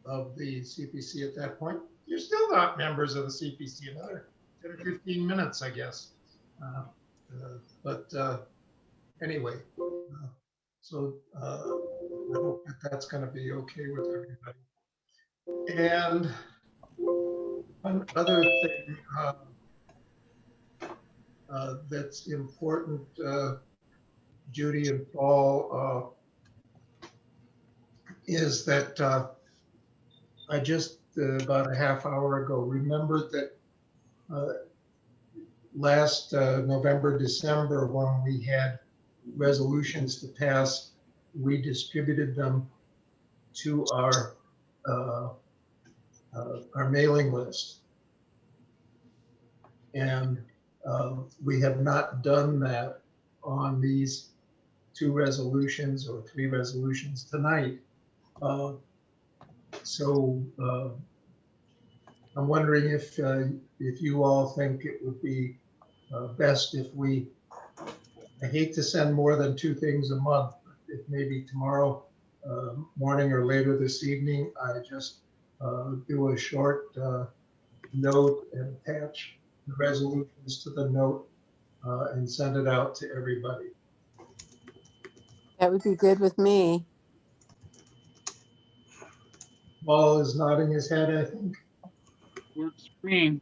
of the CPC at that point. You're still not members of the CPC. Another 10 or 15 minutes, I guess. But anyway, so I hope that that's going to be okay with everybody. And another thing that's important, Judy and Paul, is that I just about a half hour ago remembered that last November, December, when we had resolutions to pass, we distributed them to our mailing list. And we have not done that on these 2 resolutions or 3 resolutions tonight. So I'm wondering if you all think it would be best if we, I hate to send more than 2 things a month, but if maybe tomorrow morning or later this evening, I just do a short note and attach the resolutions to the note and send it out to everybody. That would be good with me. Paul is nodding his head, I think. Works for me.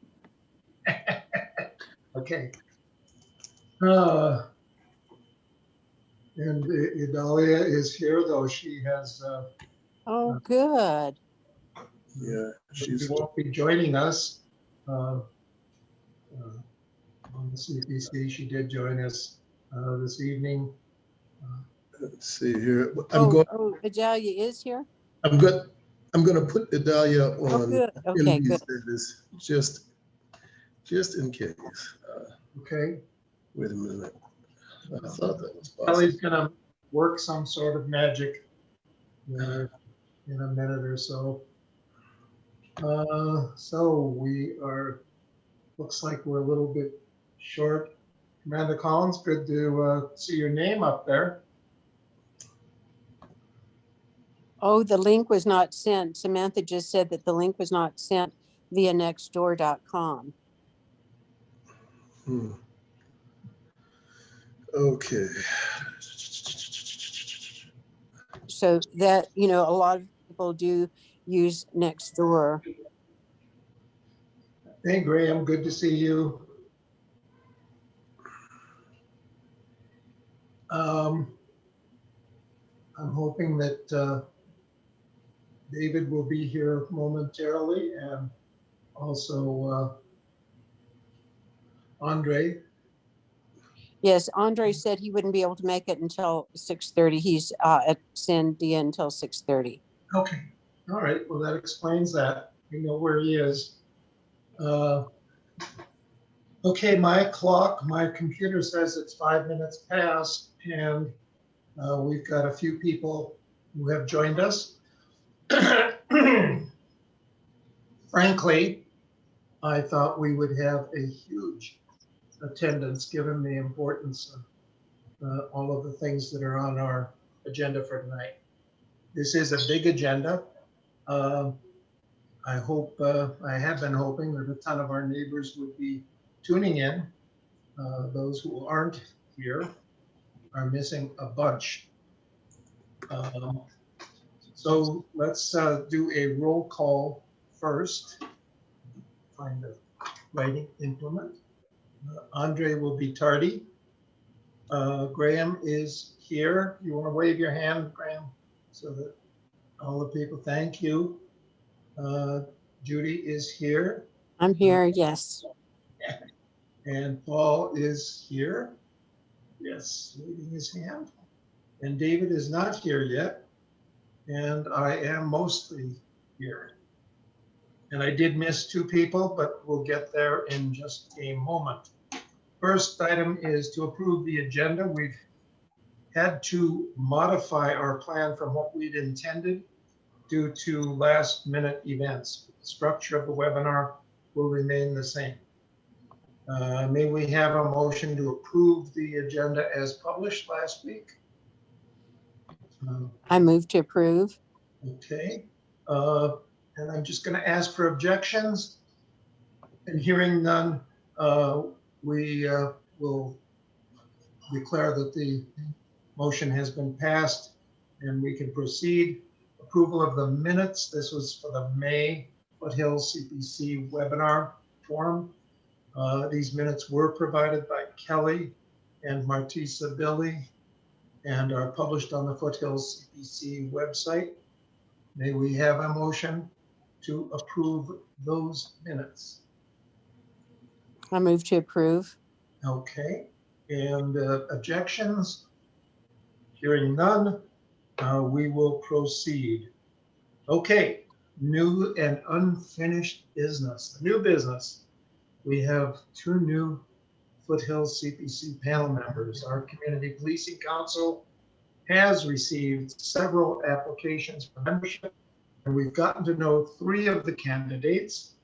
Okay. And Idalia is here, though she has. Oh, good. Yeah, She won't be joining us on the CPC. She did join us this evening. Let's see here. Adalia is here? I'm good. I'm going to put Idalia on good. Okay, MD good. status just in case. Okay. Wait a minute. I thought that was possible. Kelly's going to work some sort of magic in a minute or so. So we are, looks like we're a little bit short. Amanda Collins, good to see your name up there. Oh, the link was not sent. Samantha just said that the link was not sent via nextdoor.com. Okay. So that, a lot of people do use Nextdoor. Hey, Graham, good to see you. I'm hoping that David will be here momentarily, and also Andre. Yes, Andre said he wouldn't be able to make it until 6:30. He's at Sandia until 6:30. Okay, all right, well, that explains that. We know where he is. Okay, my computer says it's 5 minutes past, and we've got a few people who have joined us. Frankly, I thought we would have a huge attendance given the importance of all of the things that are on our agenda for tonight. This is a big agenda. I hope, I have been hoping that a ton of our neighbors would be tuning in. Those who aren't here are missing a bunch. So let's do a roll call first. Find the writing implement. Andre will be tardy. Graham is here. You want to wave your hand, Graham, so that all the people, thank you. Judy is here. I'm here, yes. And Paul is here. Yes, waving his hand. And David is not here yet. And I am mostly here. And I did miss 2 people, but we'll get there in just a moment. First item is to approve the agenda. We've had to modify our plan from what we'd intended due to last minute events. The structure of the webinar will remain the same. May we have a motion to approve the agenda as published last week? I move to approve. Okay, And I'm just going to ask for objections. And hearing none, we will declare that the motion has been passed and we can proceed. Approval of the minutes. This was for the May Foothills CPC webinar forum. These minutes were provided by Kelly and Martisa Billy and are published on the Foothills CPC website. May we have a motion to approve those minutes? I move to approve. Okay, and objections? Hearing none, we will proceed. Okay, new and unfinished business. New business. We have two new Foothills CPC panel members. Our Community Policing Council has received several applications for membership, and we've gotten to know 3 of the candidates.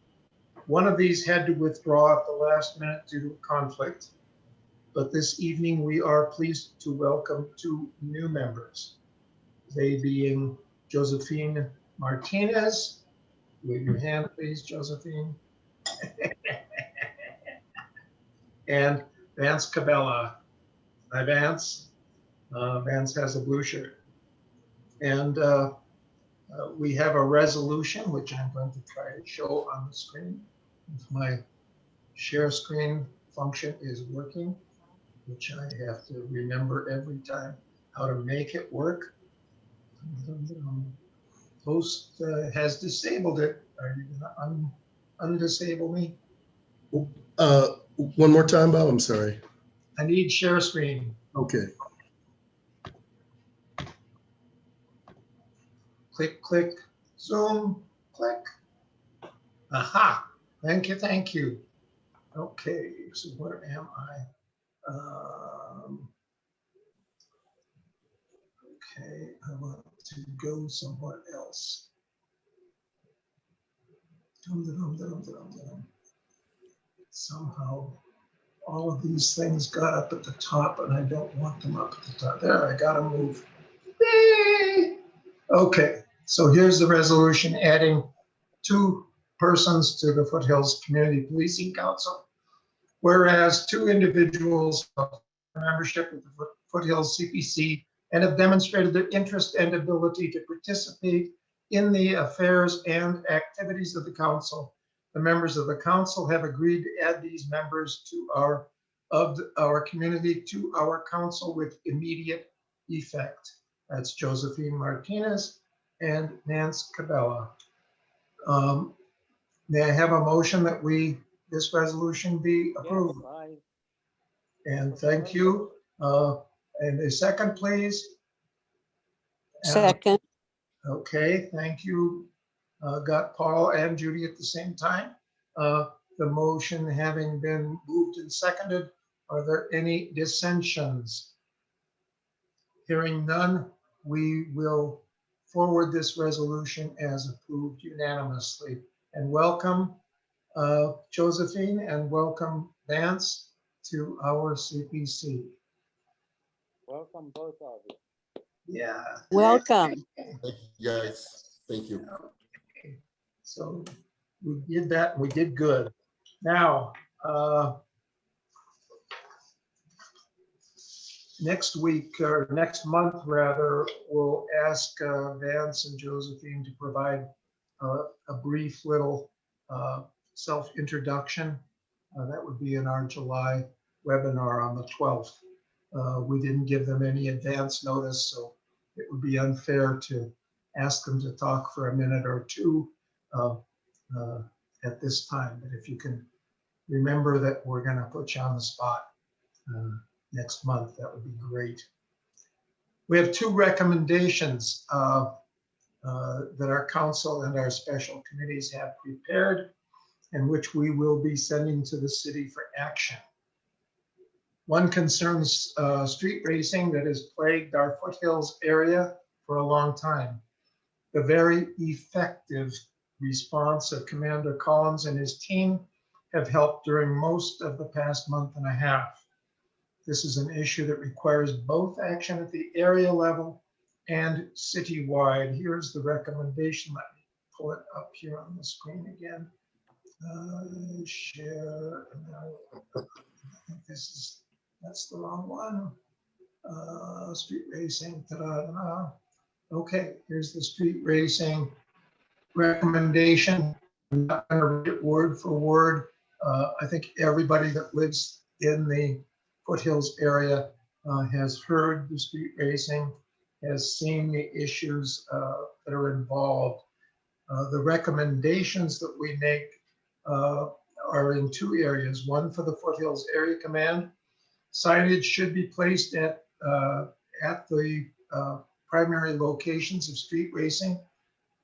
One of these had to withdraw at the last minute due to conflict, but this evening we are pleased to welcome 2 new members, they being Josephine Martinez. Wave your hand, please, Josephine. And Vance Cabela. Hi, Vance. Vance has a blue shirt. And we have a resolution, which I'm going to try to show on the screen. If my share screen function is working, which I have to remember every time how to make it work. Host has disabled it. Are you going to undisable me? One more time, Bob, I'm sorry. I need share screen. Okay. Click, click, zoom, click. Aha, thank you, thank you. Okay, so where am I? Okay, I want to go somewhere else. Somehow all of these things got up at the top and I don't want them up at the top. There, I gotta move. Yay! Okay, so here's the resolution adding 2 persons to the Foothills Community Policing Council. Whereas 2 individuals have membership of the Foothills CPC and have demonstrated their interest and ability to participate in the affairs and activities of the council. The members of the council have agreed to add these members to our community to our council with immediate effect. That's Josephine Martinez and Nance Cabela. May I have a motion that this resolution be approved? Yes, And thank you. And a second, please. Second. Okay, thank you. Got Paul and Judy at the same time. The motion having been moved and seconded, are there any dissensions? Hearing none, we will forward this resolution as approved unanimously. And welcome Josephine and welcome Vance to our CPC. welcome both of you. Yeah. Welcome. Thank you, guys. Thank you. Okay. So we did that, we did good. Now, next week or next month rather, we'll ask Vance and Josephine to provide a brief little self-introduction. That would be in our July webinar on the 12th. We didn't give them any advance notice, so it would be unfair to ask them to talk for a minute or 2 at this time. But if you can remember that we're going to put you on the spot next month, that would be great. We have 2 recommendations that our council and our special committees have prepared and which we will be sending to the city for action. One concerns street racing that has plagued our Foothills area for a long time. The very effective response of Commander Collins and his team have helped during most of the past month and a half. This is an issue that requires both action at the area level and citywide. Here's the recommendation. Let me pull it up here on the screen again. Share. I think that's the wrong one. Street racing. Ta-da-da-da. Okay, here's the street racing recommendation. I'm not going to read it word for word. I think everybody that lives in the Foothills area has heard the street racing, has seen the issues that are involved. The recommendations that we make are in two areas. One for the Foothills Area Command. Signage should be placed at the primary locations of street racing,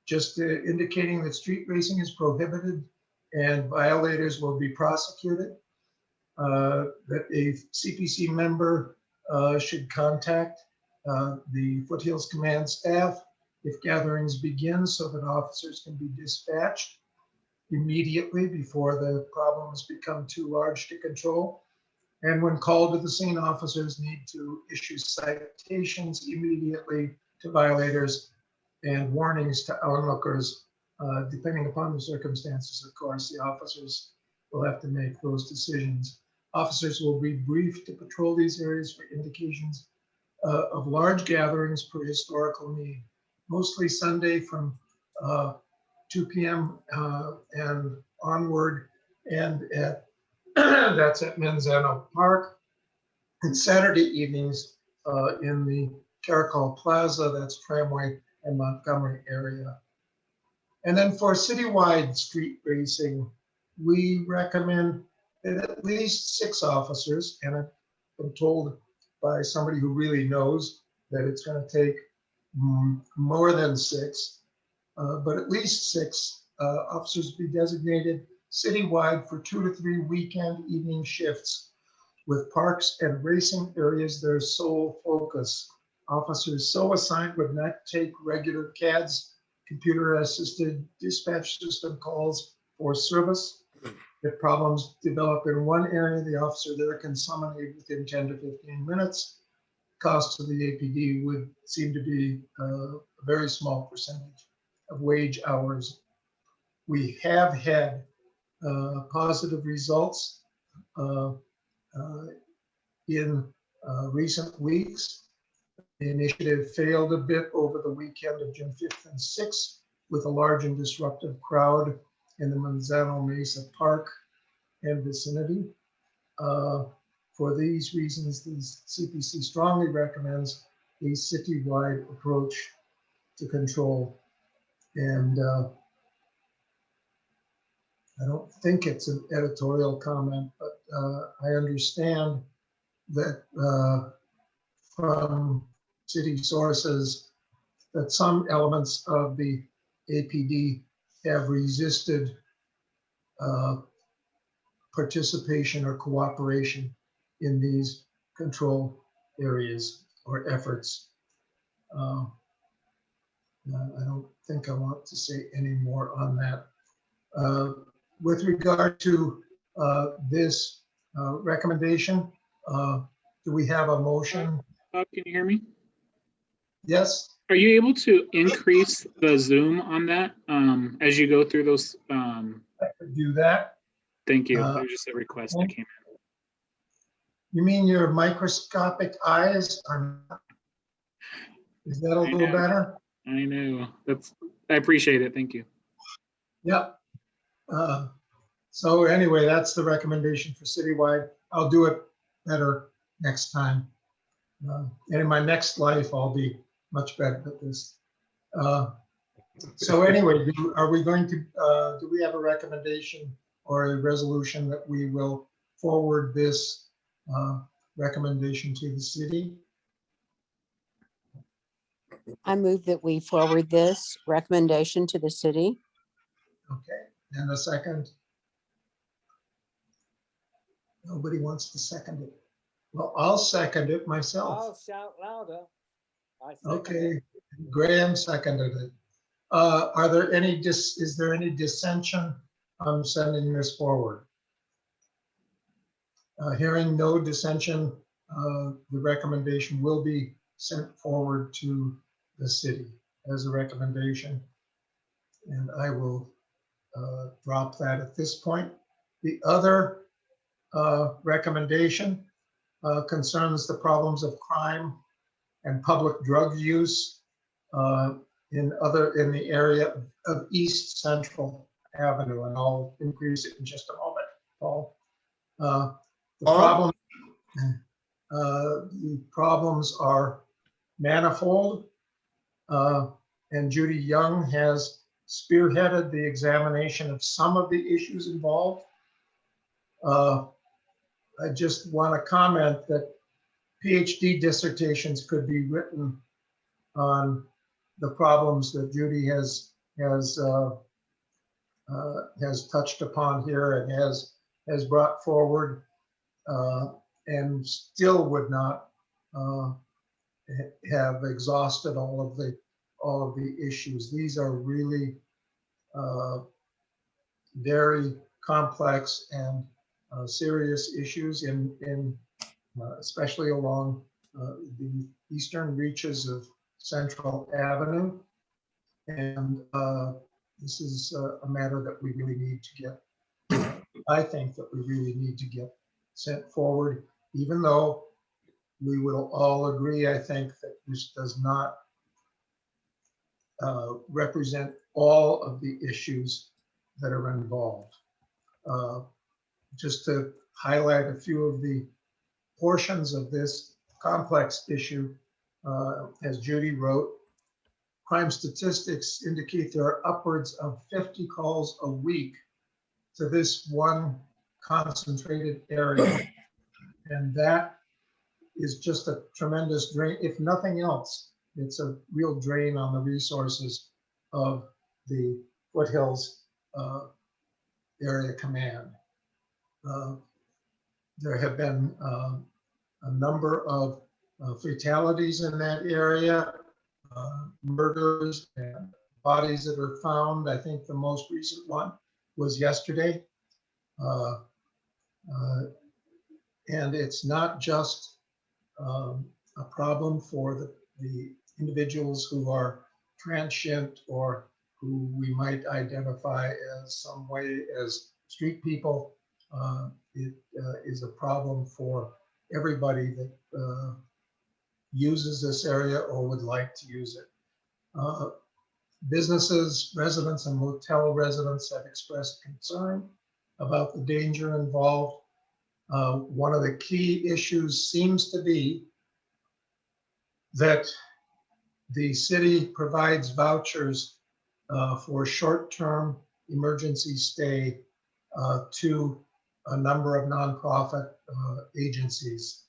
just indicating that street racing is prohibited and violators will be prosecuted. That a CPC member should contact the Foothills Command staff if gatherings begin, so that officers can be dispatched immediately before the problems become too large to control. And when called to the scene, officers need to issue citations immediately to violators and warnings to onlookers. Depending upon the circumstances, of course, the officers will have to make those decisions. Officers will be briefed to patrol these areas for indications of large gatherings per historical need, mostly Sunday from 2 p.m. And onward, and that's at Manzano Park, and Saturday evenings in the Caracol Plaza, that's Tramway and Montgomery area. And then for citywide street racing, we recommend that at least 6 officers, and I've been told by somebody who really knows that it's going to take more than 6, but at least 6 officers be designated citywide for 2 to 3 weekend evening shifts, with parks and racing areas their sole focus. Officers so assigned would not take regular CADS, computer-assisted dispatch system calls for service. If problems develop in one area, the officer there can summon aid within 10 to 15 minutes. Cost to the APD would seem to be a very small percentage of wage hours. We have had positive results in recent weeks. The initiative failed a bit over the weekend of June 5th and 6th with a large and disruptive crowd in the Manzano Mesa Park and vicinity. For these reasons, the CPC strongly recommends a citywide approach to control. And I don't think it's an editorial comment, but I understand that from city sources that some elements of the APD have resisted participation or cooperation in these control areas or efforts. I don't think I want to say any more on that. With regard to this recommendation, do we have a motion? Bob, can you hear me? Yes. Are you able to increase the zoom on that as you go through those? I could do that. Thank you. There's just a request that came in. You mean your microscopic eyes are not? Is that a little better? I know. I appreciate it. Thank you. Yep. So anyway, that's the recommendation for citywide. I'll do it better next time. And in my next life, I'll be much better at this. So anyway, are we going to, do we have a recommendation or a resolution that we will forward this recommendation to the city? I move that we forward this recommendation to the city. Okay, and a second? Nobody wants to second it. Well, I'll second it myself. I'll shout louder. I second Okay, it. Graham seconded it. Are there any, is there any dissension on sending this forward? Hearing no dissension, the recommendation will be sent forward to the city as a recommendation. And I will drop that at this point. The other recommendation concerns the problems of crime and public drug use in the area of East Central Avenue, and I'll increase it in just a moment, Paul. The problems are manifold, and Judy Young has spearheaded the examination of some of the issues involved. I just want to comment that PhD dissertations could be written on the problems that Judy has touched upon here and has brought forward, and still would not have exhausted all of the issues. These are really very complex and serious issues especially along the eastern reaches of Central Avenue. And this is a matter that we really need to get, I think that we really need to get sent forward, even though we will all agree, I think, that this does not represent all of the issues that are involved. Just to highlight a few of the portions of this complex issue, as Judy wrote, crime statistics indicate there are upwards of 50 calls a week to this one concentrated area. And that is just a tremendous drain. If nothing else, it's a real drain on the resources of the Foothills Area Command. There have been a number of fatalities in that area, murders and bodies that are found. I think the most recent one was yesterday. And it's not just a problem for the individuals who are transient or who we might identify as some way as street people. It is a problem for everybody that uses this area or would like to use it. Businesses, residents, and motel residents have expressed concern about the danger involved. One of the key issues seems to be that the city provides vouchers for short-term emergency stay to a number of nonprofit agencies.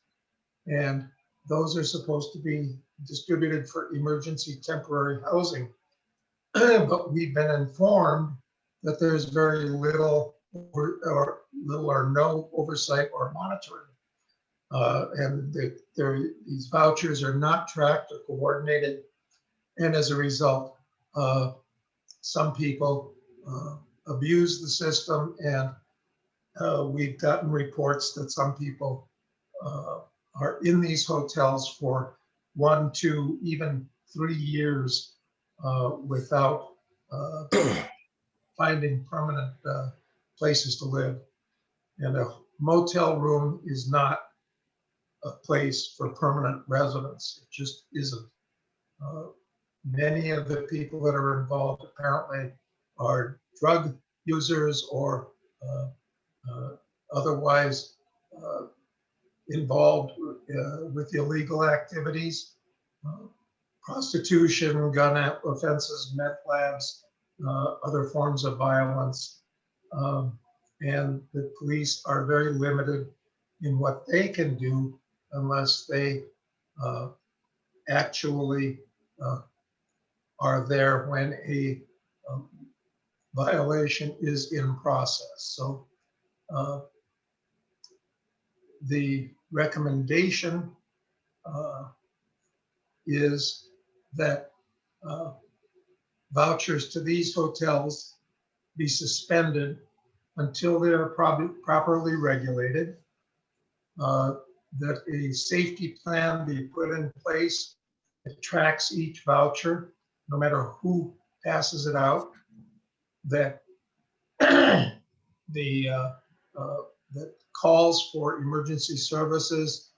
And those are supposed to be distributed for emergency temporary housing. But we've been informed that there's very little or no oversight or monitoring. And these vouchers are not tracked or coordinated. And as a result, some people abuse the system, and we've gotten reports that some people are in these hotels for 1, 2, even 3 years without finding permanent places to live. And a motel room is not a place for permanent residence. It just isn't. Many of the people that are involved apparently are drug users or otherwise involved with illegal activities, prostitution, gun offenses, meth labs, other forms of violence. And the police are very limited in what they can do unless they actually are there when a violation is in process. So the recommendation is that vouchers to these hotels be suspended until they are properly regulated, that a safety plan be put in place that tracks each voucher, no matter who passes it out, that that calls for emergency services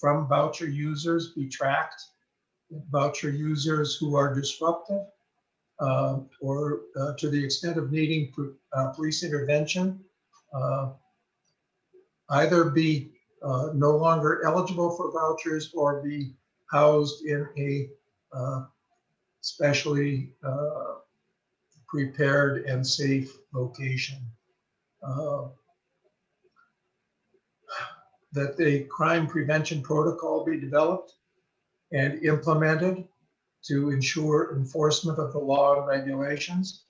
from voucher users be tracked. Voucher users who are disruptive or to the extent of needing police intervention, either be no longer eligible for vouchers or be housed in a specially prepared and safe location. That the crime prevention protocol be developed and implemented to ensure enforcement of the law and regulations.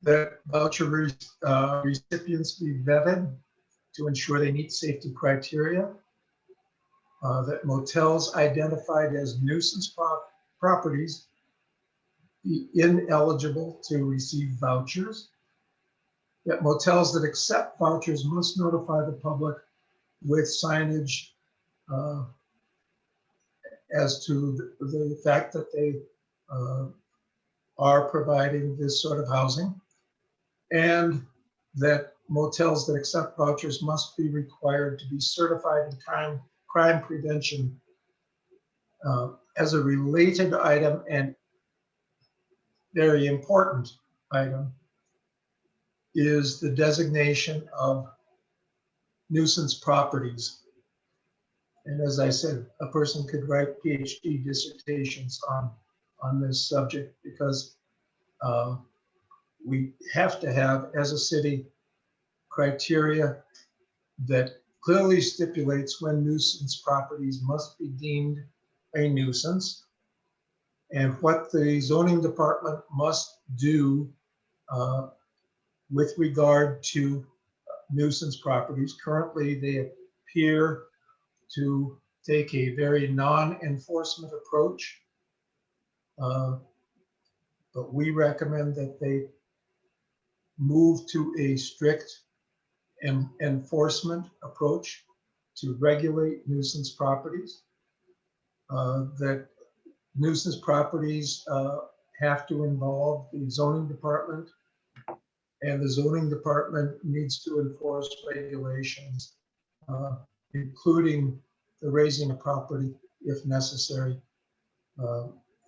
That voucher recipients be vetted to ensure they meet safety criteria. That motels identified as nuisance properties be ineligible to receive vouchers. That motels that accept vouchers must notify the public with signage as to the fact that they are providing this sort of housing, and that motels that accept vouchers must be required to be certified in crime prevention. As a related item and very important item is the designation of nuisance properties. And as I said, a person could write PhD dissertations on this subject, because we have to have, as a city, criteria that clearly stipulates when nuisance properties must be deemed a nuisance and what the zoning department must do with regard to nuisance properties. Currently, they appear to take a very non-enforcement approach, but we recommend that they move to a strict enforcement approach to regulate nuisance properties. That nuisance properties have to involve the zoning department, and the zoning department needs to enforce regulations, including the raising of property if necessary.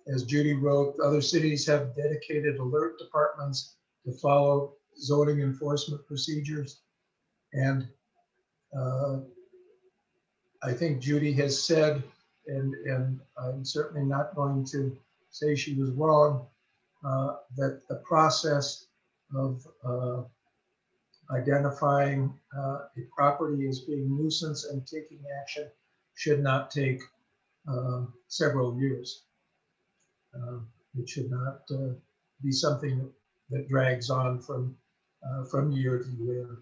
As Judy wrote, other cities have dedicated alert departments to follow zoning enforcement procedures. And I think Judy has said, and I'm certainly not going to say she was wrong, that the process of identifying a property as being nuisance and taking action should not take several years. It should not be something that drags on from year to year.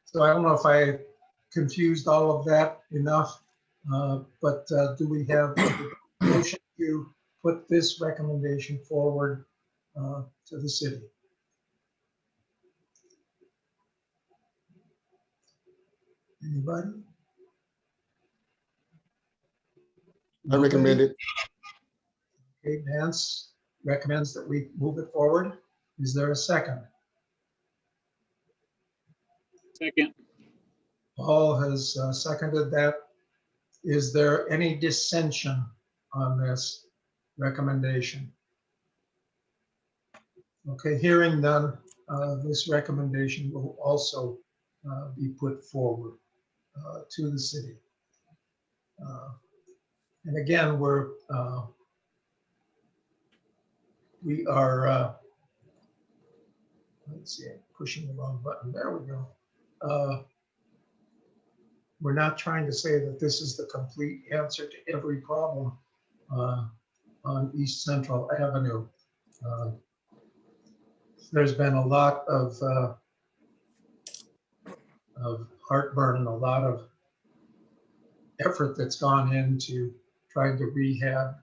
So I don't know if I confused all of that enough, but do we have a motion to put this recommendation forward to the city? Anybody? I recommend it. Okay, Vance recommends that we move it forward. Is there a second? Second. Paul has seconded that. Is there any dissension on this recommendation? Okay, hearing none, this recommendation will also be put forward to the city. And again, we are, let's see, I'm pushing the wrong button. There we go. We're not trying to say that this is the complete answer to every problem on East Central Avenue. There's been a lot of heartburn, a lot of effort that's gone into trying to rehab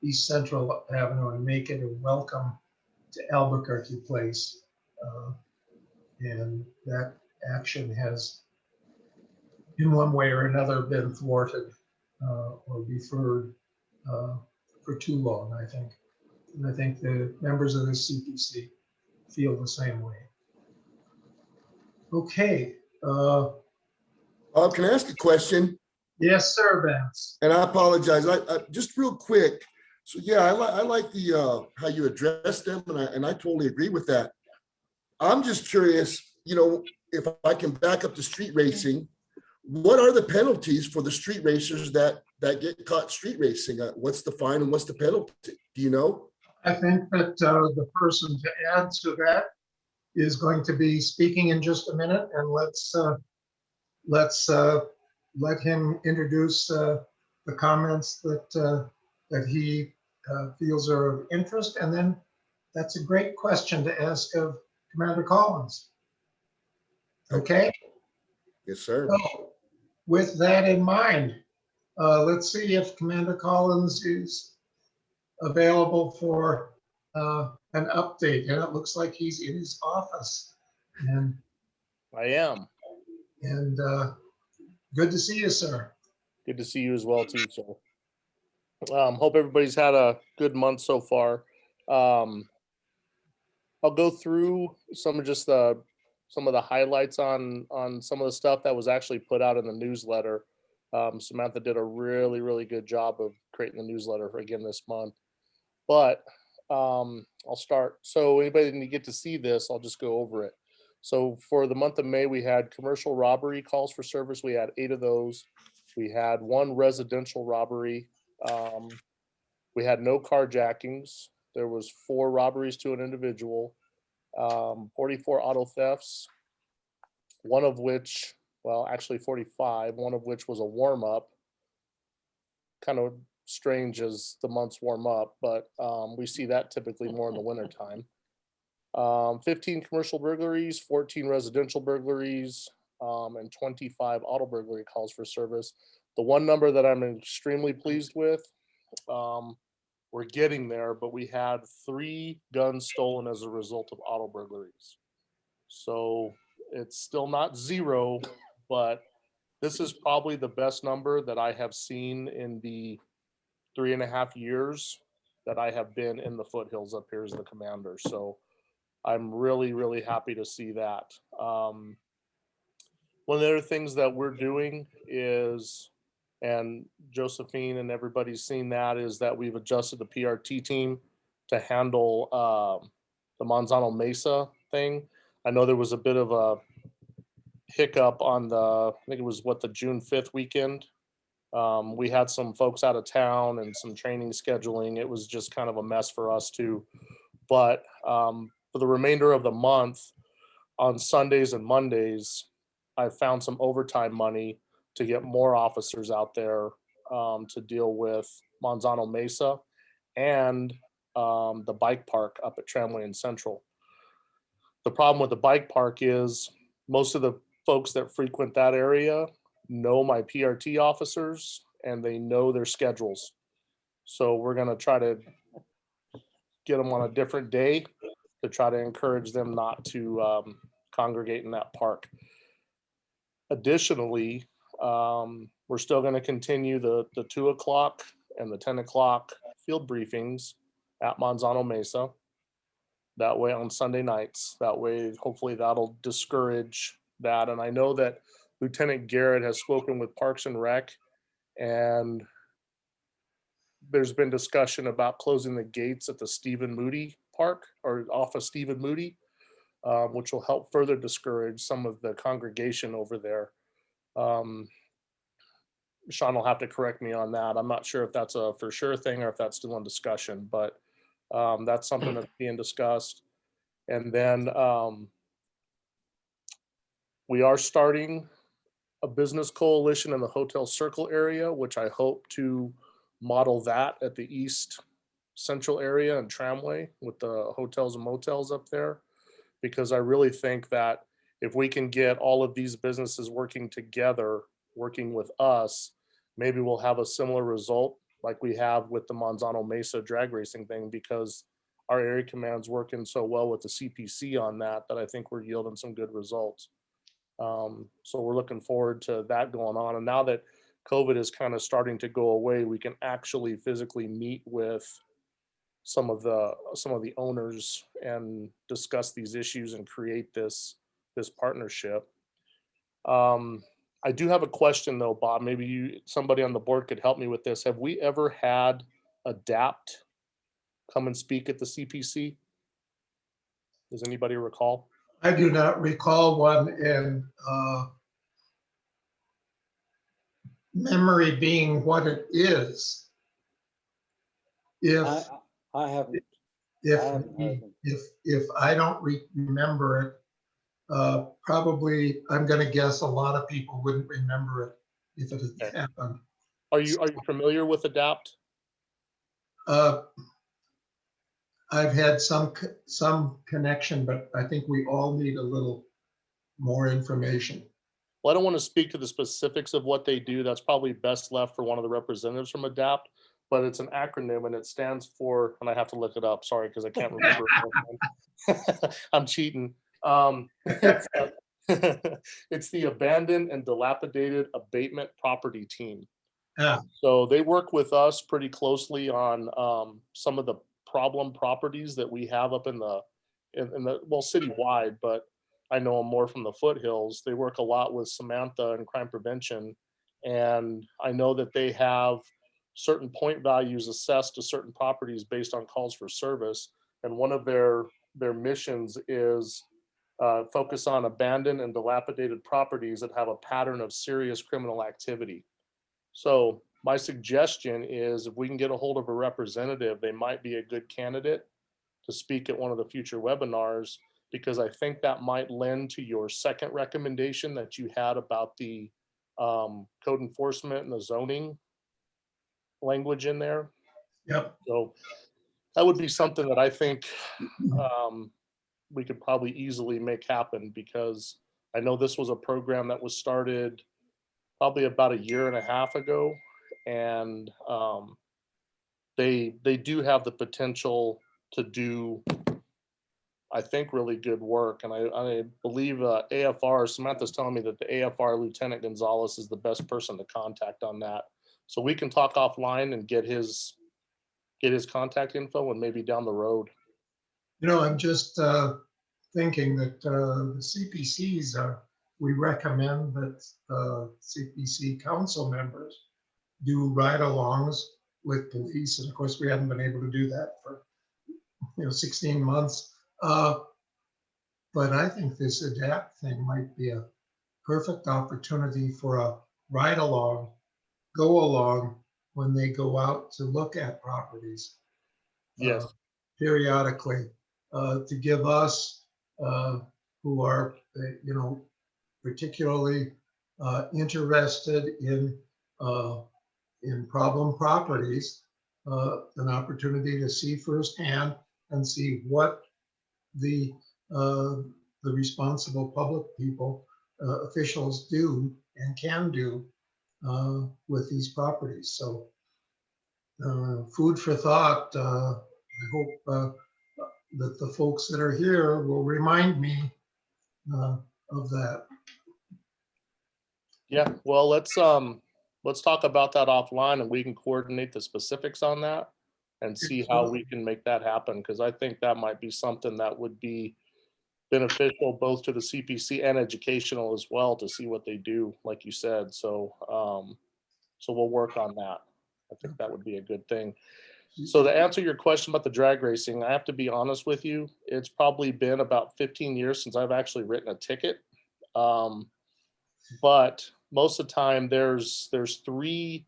East Central Avenue and make it a welcome to Albuquerque Place. And that action has, in one way or another, been thwarted or deferred for too long, I think. And I think the members of the CPC feel the same way. Okay. Bob, can I ask a question? Yes, sir, Vance. And I apologize. I just real quick. So yeah, I like the how you address them, and I totally agree with that. I'm just curious, if I can back up to street racing, what are the penalties for the street racers that get caught street racing? What's the fine and what's the penalty? Do you know? I think that the person to add to that is going to be speaking in just a minute, and let's let him introduce the comments that he feels are of interest, and then that's a great question to ask of Commander Collins. Okay. Yes, sir. So, with that in mind, let's see if Commander Collins is available for an update. And it looks like he's in his office. And I am. Good to see you, sir. Good to see you as well, too, sir. Hope everybody's had a good month so far. I'll go through some of the highlights on some of the stuff that was actually put out in the newsletter. Samantha did a really, really good job of creating the newsletter again this month. But I'll start. So anybody that didn't get to see this, I'll just go over it. So for the month of May, we had commercial robbery calls for service. We had 8 of those. We had 1 residential robbery. We had no carjackings. There was 4 robberies to an individual, 44 auto thefts, one of which, well, actually 45, one of which was a warm up. Kind of strange as the months warm up, but we see that typically more in the winter time. 15 commercial burglaries, 14 residential burglaries, and 25 auto burglary calls for service. The one number that I'm extremely pleased with, we're getting there, but we had 3 guns stolen as a result of auto burglaries. So it's still not 0, but this is probably the best number that I have seen in the 3.5 years that I have been in the foothills up here as the commander. So I'm really, really happy to see that. One of the other things that we're doing is, and Josephine and everybody's seen that, is that we've adjusted the PRT team to handle the Manzano Mesa thing. I know there was a bit of a hiccup on I think it was the June 5th weekend. We had some folks out of town and some training scheduling. It was just kind of a mess for us too. But for the remainder of the month, on Sundays and Mondays, I found some overtime money to get more officers out there to deal with Manzano Mesa and the bike park up at Tramway and Central. The problem with the bike park is most of the folks that frequent that area know my PRT officers and they know their schedules. So we're going to try to get them on a different day to try to encourage them not to congregate in that park. Additionally, we're still going to continue the 2 o'clock and the 10 o'clock field briefings at Manzano Mesa. That way on Sunday nights. That way, hopefully that'll discourage that. And I know that Lieutenant Garrett has spoken with Parks and Rec, and there's been discussion about closing the gates at the Stephen Moody Park, or off of Stephen Moody, which will help further discourage some of the congregation over there. Sean will have to correct me on that. I'm not sure if that's a for sure thing or if that's still in discussion, but that's something that's being discussed. And then we are starting a business coalition in the Hotel Circle area, which I hope to model that at the East Central area and Tramway with the hotels and motels up there, because I really think that if we can get all of these businesses working together, working with us, maybe we'll have a similar result like we have with the Manzano Mesa drag racing thing, because our area command's working so well with the CPC on that I think we're yielding some good results. So we're looking forward to that going on. And now that COVID is kind of starting to go away, we can actually physically meet with some of the owners and discuss these issues and create this partnership. I do have a question though, Bob. Maybe somebody on the board could help me with this. Have we ever had Adapt come and speak at the CPC? Does anybody recall? I do not recall one, and memory being what it is. If I haven't. if I haven't heard them. if I don't remember it, probably I'm going to guess a lot of people wouldn't remember it if it had Okay. happened. Are you familiar with Adapt? I've had some connection, but I think we all need a little more information. Well, I don't want to speak to the specifics of what they do. That's probably best left for one of the representatives from Adapt, but it's an acronym and it stands for, and I have to look it up, sorry, because I can't remember. I'm cheating. It's the Abandoned and Dilapidated Abatement Property Team. Yeah. So they work with us pretty closely on some of the problem properties that we have up in the well, citywide, but I know them more from the foothills. They work a lot with Samantha and crime prevention, and I know that they have certain point values assessed to certain properties based on calls for service. And one of their missions is focus on abandoned and dilapidated properties that have a pattern of serious criminal activity. So my suggestion is if we can get a hold of a representative, they might be a good candidate to speak at one of the future webinars, because I think that might lend to your second recommendation that you had about the code enforcement and the zoning language in there. Yep. So that would be something that I think we could probably easily make happen, because I know this was a program that was started probably about 1.5 years ago, and they do have the potential to do, I think, really good work. And I believe AFR, Samantha's telling me that the AFR Lieutenant Gonzalez is the best person to contact on that. So we can talk offline and get his contact info, and maybe down the road. You know, I'm just thinking that the CPCs we recommend that CPC council members do ride-alongs with police, and of course we haven't been able to do that for 16 months. But I think this Adapt thing might be a perfect opportunity for a ride-along, go-along when they go out to look at properties. Yes. Periodically, to give us who are particularly interested in problem properties an opportunity to see firsthand and see what the responsible public people officials do and can do with these properties. So food for thought. I hope that the folks that are here will remind me of that. Yeah, well, let's talk about that offline, and we can coordinate the specifics on that and see how we can make that happen, because I think that might be something that would be beneficial both to the CPC and educational as well, to see what they do, like you said. So so we'll work on that. I think that would be a good thing. So to answer your question about the drag racing, I have to be honest with you. It's probably been about 15 years since I've actually written a ticket. But most of the time there's 3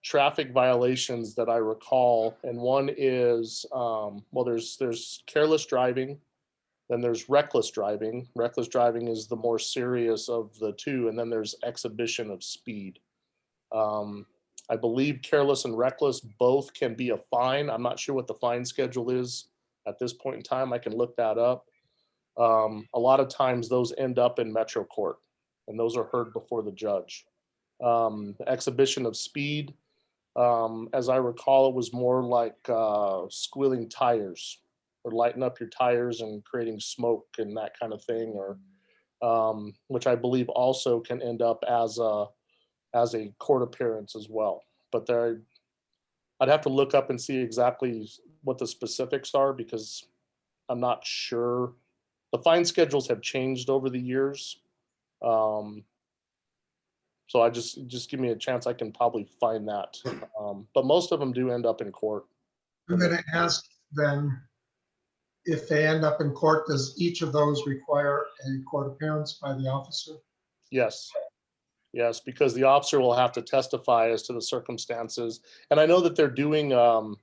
traffic violations that I recall. And one is, well, there's careless driving, then there's reckless driving. Reckless driving is the more serious of the 2. And then there's exhibition of speed. I believe careless and reckless both can be a fine. I'm not sure what the fine schedule is at this point in time. I can look that up. A lot of times those end up in Metro Court, and those are heard before the judge. The exhibition of speed, as I recall, it was more like squealing tires, or lighting up your tires and creating smoke and that kind of thing, or which I believe also can end up as a court appearance as well. But I'd have to look up and see exactly what the specifics are because I'm not sure. The fine schedules have changed over the years. So I just give me a chance, I can probably find that. But most of them do end up in court. I'm going to ask then, if they end up in court, does each of those require a court appearance by the officer? Yes. Yes, because the officer will have to testify as to the circumstances. And I know that they're doing an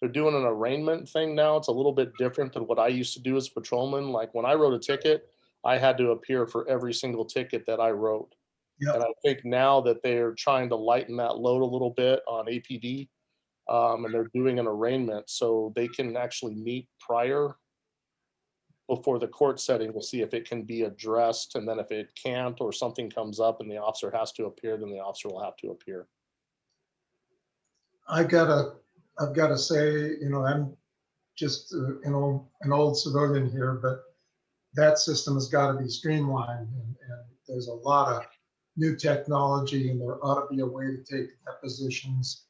arraignment thing now. It's a little bit different than what I used to do as a patrolman. Like when I wrote a ticket, I had to appear for every single ticket that I wrote. Yep. And I think now that they're trying to lighten that load a little bit on APD, and they're doing an arraignment so they can actually meet prior before the court setting to see if it can be addressed. And then if it can't or something comes up and the officer has to appear, then the officer will have to appear. I've got to say, I'm just, an old civilian here, but that system has got to be streamlined, and there's a lot of new technology, and there ought to be a way to take depositions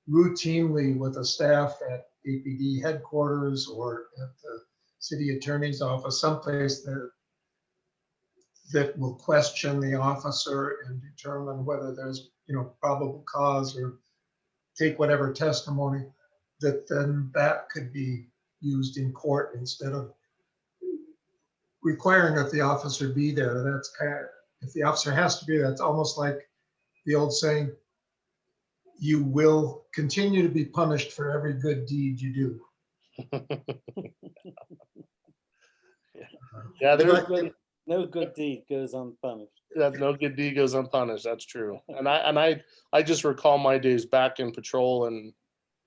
routinely with a staff at APD headquarters or at the city attorney's office, someplace that will question the officer and determine whether there's, probable cause, or take whatever testimony, that could be used in court instead of requiring that the officer be there. That's if the officer has to be there, it's almost like the old saying, you will continue to be punished for every good deed you do. Yeah, No good deed goes unpunished. no good deed goes unpunished. That's true. And I just recall my days back in patrol, and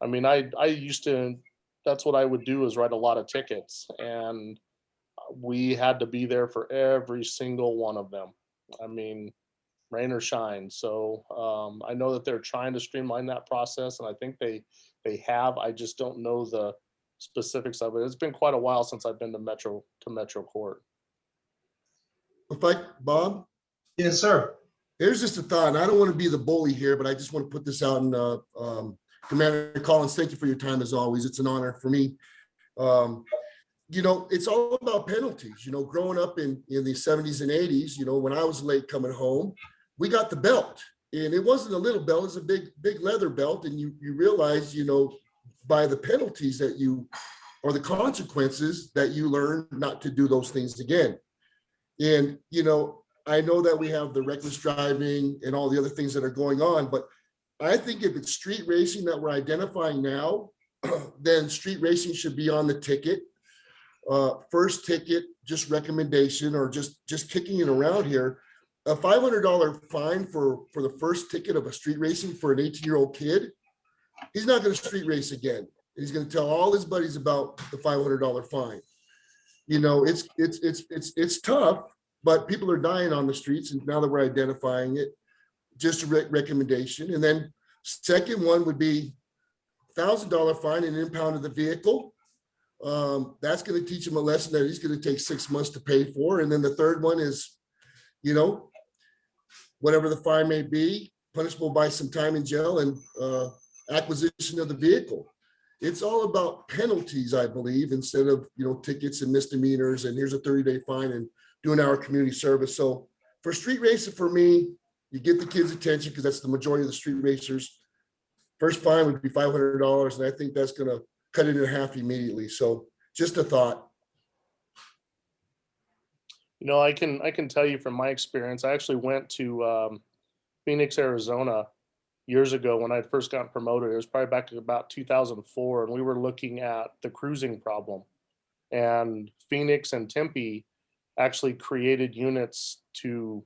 I mean, I used to, that's what I would do, is write a lot of tickets, and we had to be there for every single one of them. I mean, rain or shine. So I know that they're trying to streamline that process, and I think they have. I just don't know the specifics of it. It's been quite a while since I've been to Metro Court. Bob? Yes, sir. Here's just a thought, and I don't want to be the bully here, but I just want to put this out. And Commander Collins, thank you for your time as always. It's an honor for me. It's all about penalties. Growing up in the 70s and 80s, when I was late coming home, we got the belt, and it wasn't a little belt, it was a big leather belt. And you realize, by the penalties or the consequences, that you learn not to do those things again. And, I know that we have the reckless driving and all the other things that are going on, but I think if it's street racing that we're identifying now, then street racing should be on the ticket. First ticket, just recommendation, or just kicking it around here. A $500 fine for the first ticket of a street racing for an 18-year-old kid. He's not going to street race again. He's going to tell all his buddies about the $500 fine. It's tough, but people are dying on the streets, and now that we're identifying it, just a recommendation. And then second one would be $1,000 fine and impound of the vehicle. That's going to teach him a lesson that he's going to take 6 months to pay for. And then the third one is, whatever the fine may be, punishable by some time in jail and acquisition of the vehicle. It's all about penalties, I believe, instead of, tickets and misdemeanors, and here's a 30-day fine and do an hour community service. So for street racing, for me, you get the kids' attention because that's the majority of the street racers. First fine would be $500, and I think that's going to cut it in half immediately. So just a thought. I can tell you from my experience, I actually went to Phoenix, Arizona years ago when I first got promoted. It was probably back in about 2004, and we were looking at the cruising problem. And Phoenix and Tempe actually created units to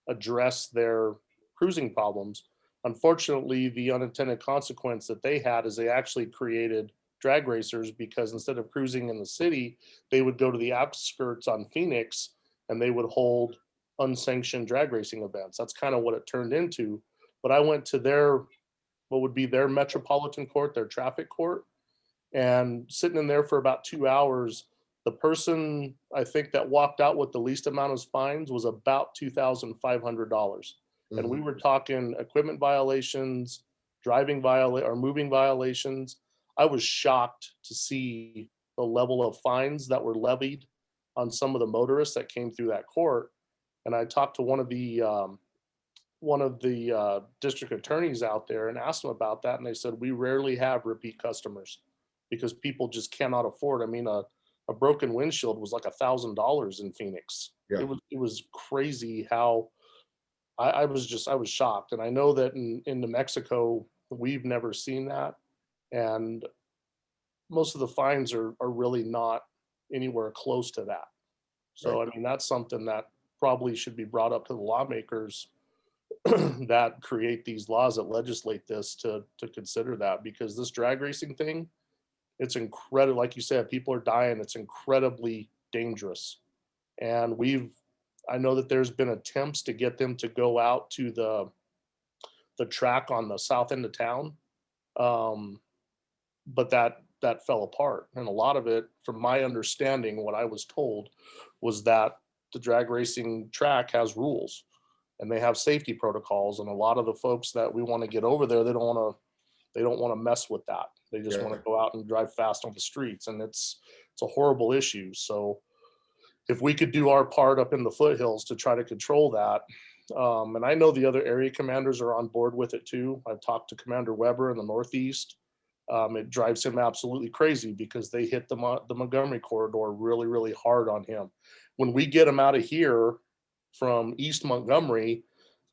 address their cruising problems. Unfortunately, the unintended consequence that they had is they actually created drag racers, because instead of cruising in the city, they would go to the outskirts on Phoenix and they would hold unsanctioned drag racing events. That's kind of what it turned into. But I went to what would be their metropolitan court, their traffic court, and sitting in there for about 2 hours, the person I think that walked out with the least amount of fines was about $2,500. And we were talking equipment violations, moving violations. I was shocked to see the level of fines that were levied on some of the motorists that came through that court. And I talked to one of the district attorneys out there and asked them about that. And they said, we rarely have repeat customers because people just cannot afford. I mean, a broken windshield was like $1,000 in Phoenix. Yeah. It was crazy how I was shocked. And I know that in New Mexico, we've never seen that. And most of the fines are really not anywhere close to that. So, Right. I mean, that's something that probably should be brought up to the lawmakers that create these laws, that legislate this, to consider that, because this drag racing thing, it's incredible. Like you said, people are dying. It's incredibly dangerous. And I know that there's been attempts to get them to go out to the track on the south end of town. But that fell apart. And a lot of it, from my understanding, what I was told was that the drag racing track has rules and they have safety protocols. And a lot of the folks that we want to get over there, they don't want to mess with that. They just want to go out and drive fast on the streets. And it's a horrible issue. So if we could do our part up in the foothills to try to control that, and I know the other area commanders are on board with it too. I've talked to Commander Weber in the Northeast. It drives him absolutely crazy because they hit the Montgomery corridor really, really hard on him. When we get them out of here from East Montgomery,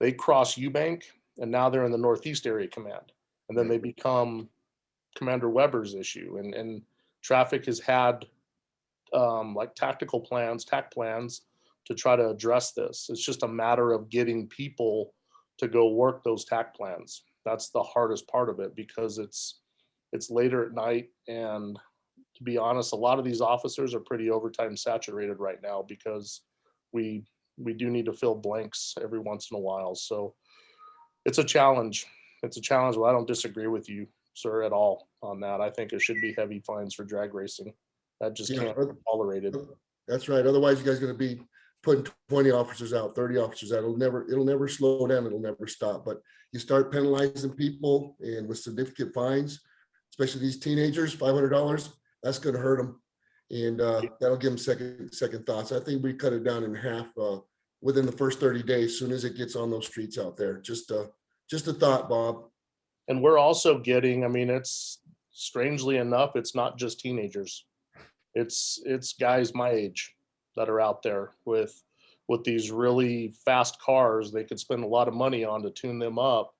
they cross Eubank and now they're in the Northeast Area Command. And then they become Commander Weber's issue. And traffic has had like tactical plans, TAC plans to try to address this. It's just a matter of getting people to go work those TAC plans. That's the hardest part of it, because it's later at night. And to be honest, a lot of these officers are pretty overtime saturated right now, because we do need to fill blanks every once in a while. So it's a challenge. Well, I don't disagree with you, sir, at all on that. I think it should be heavy fines for drag racing. That just can't be tolerated. That's right. Otherwise, you guys are going to be putting 20 officers out, 30 officers out. It'll never slow down. It'll never stop. But you start penalizing people and with significant fines, especially these teenagers, $500, that's going to hurt them. And that'll give them second thoughts. I think we cut it down in half within the first 30 days, as soon as it gets on those streets out there. Just a thought, Bob. And we're also getting, I mean, it's strangely enough, it's not just teenagers. It's guys my age that are out there with these really fast cars. They could spend a lot of money on to tune them up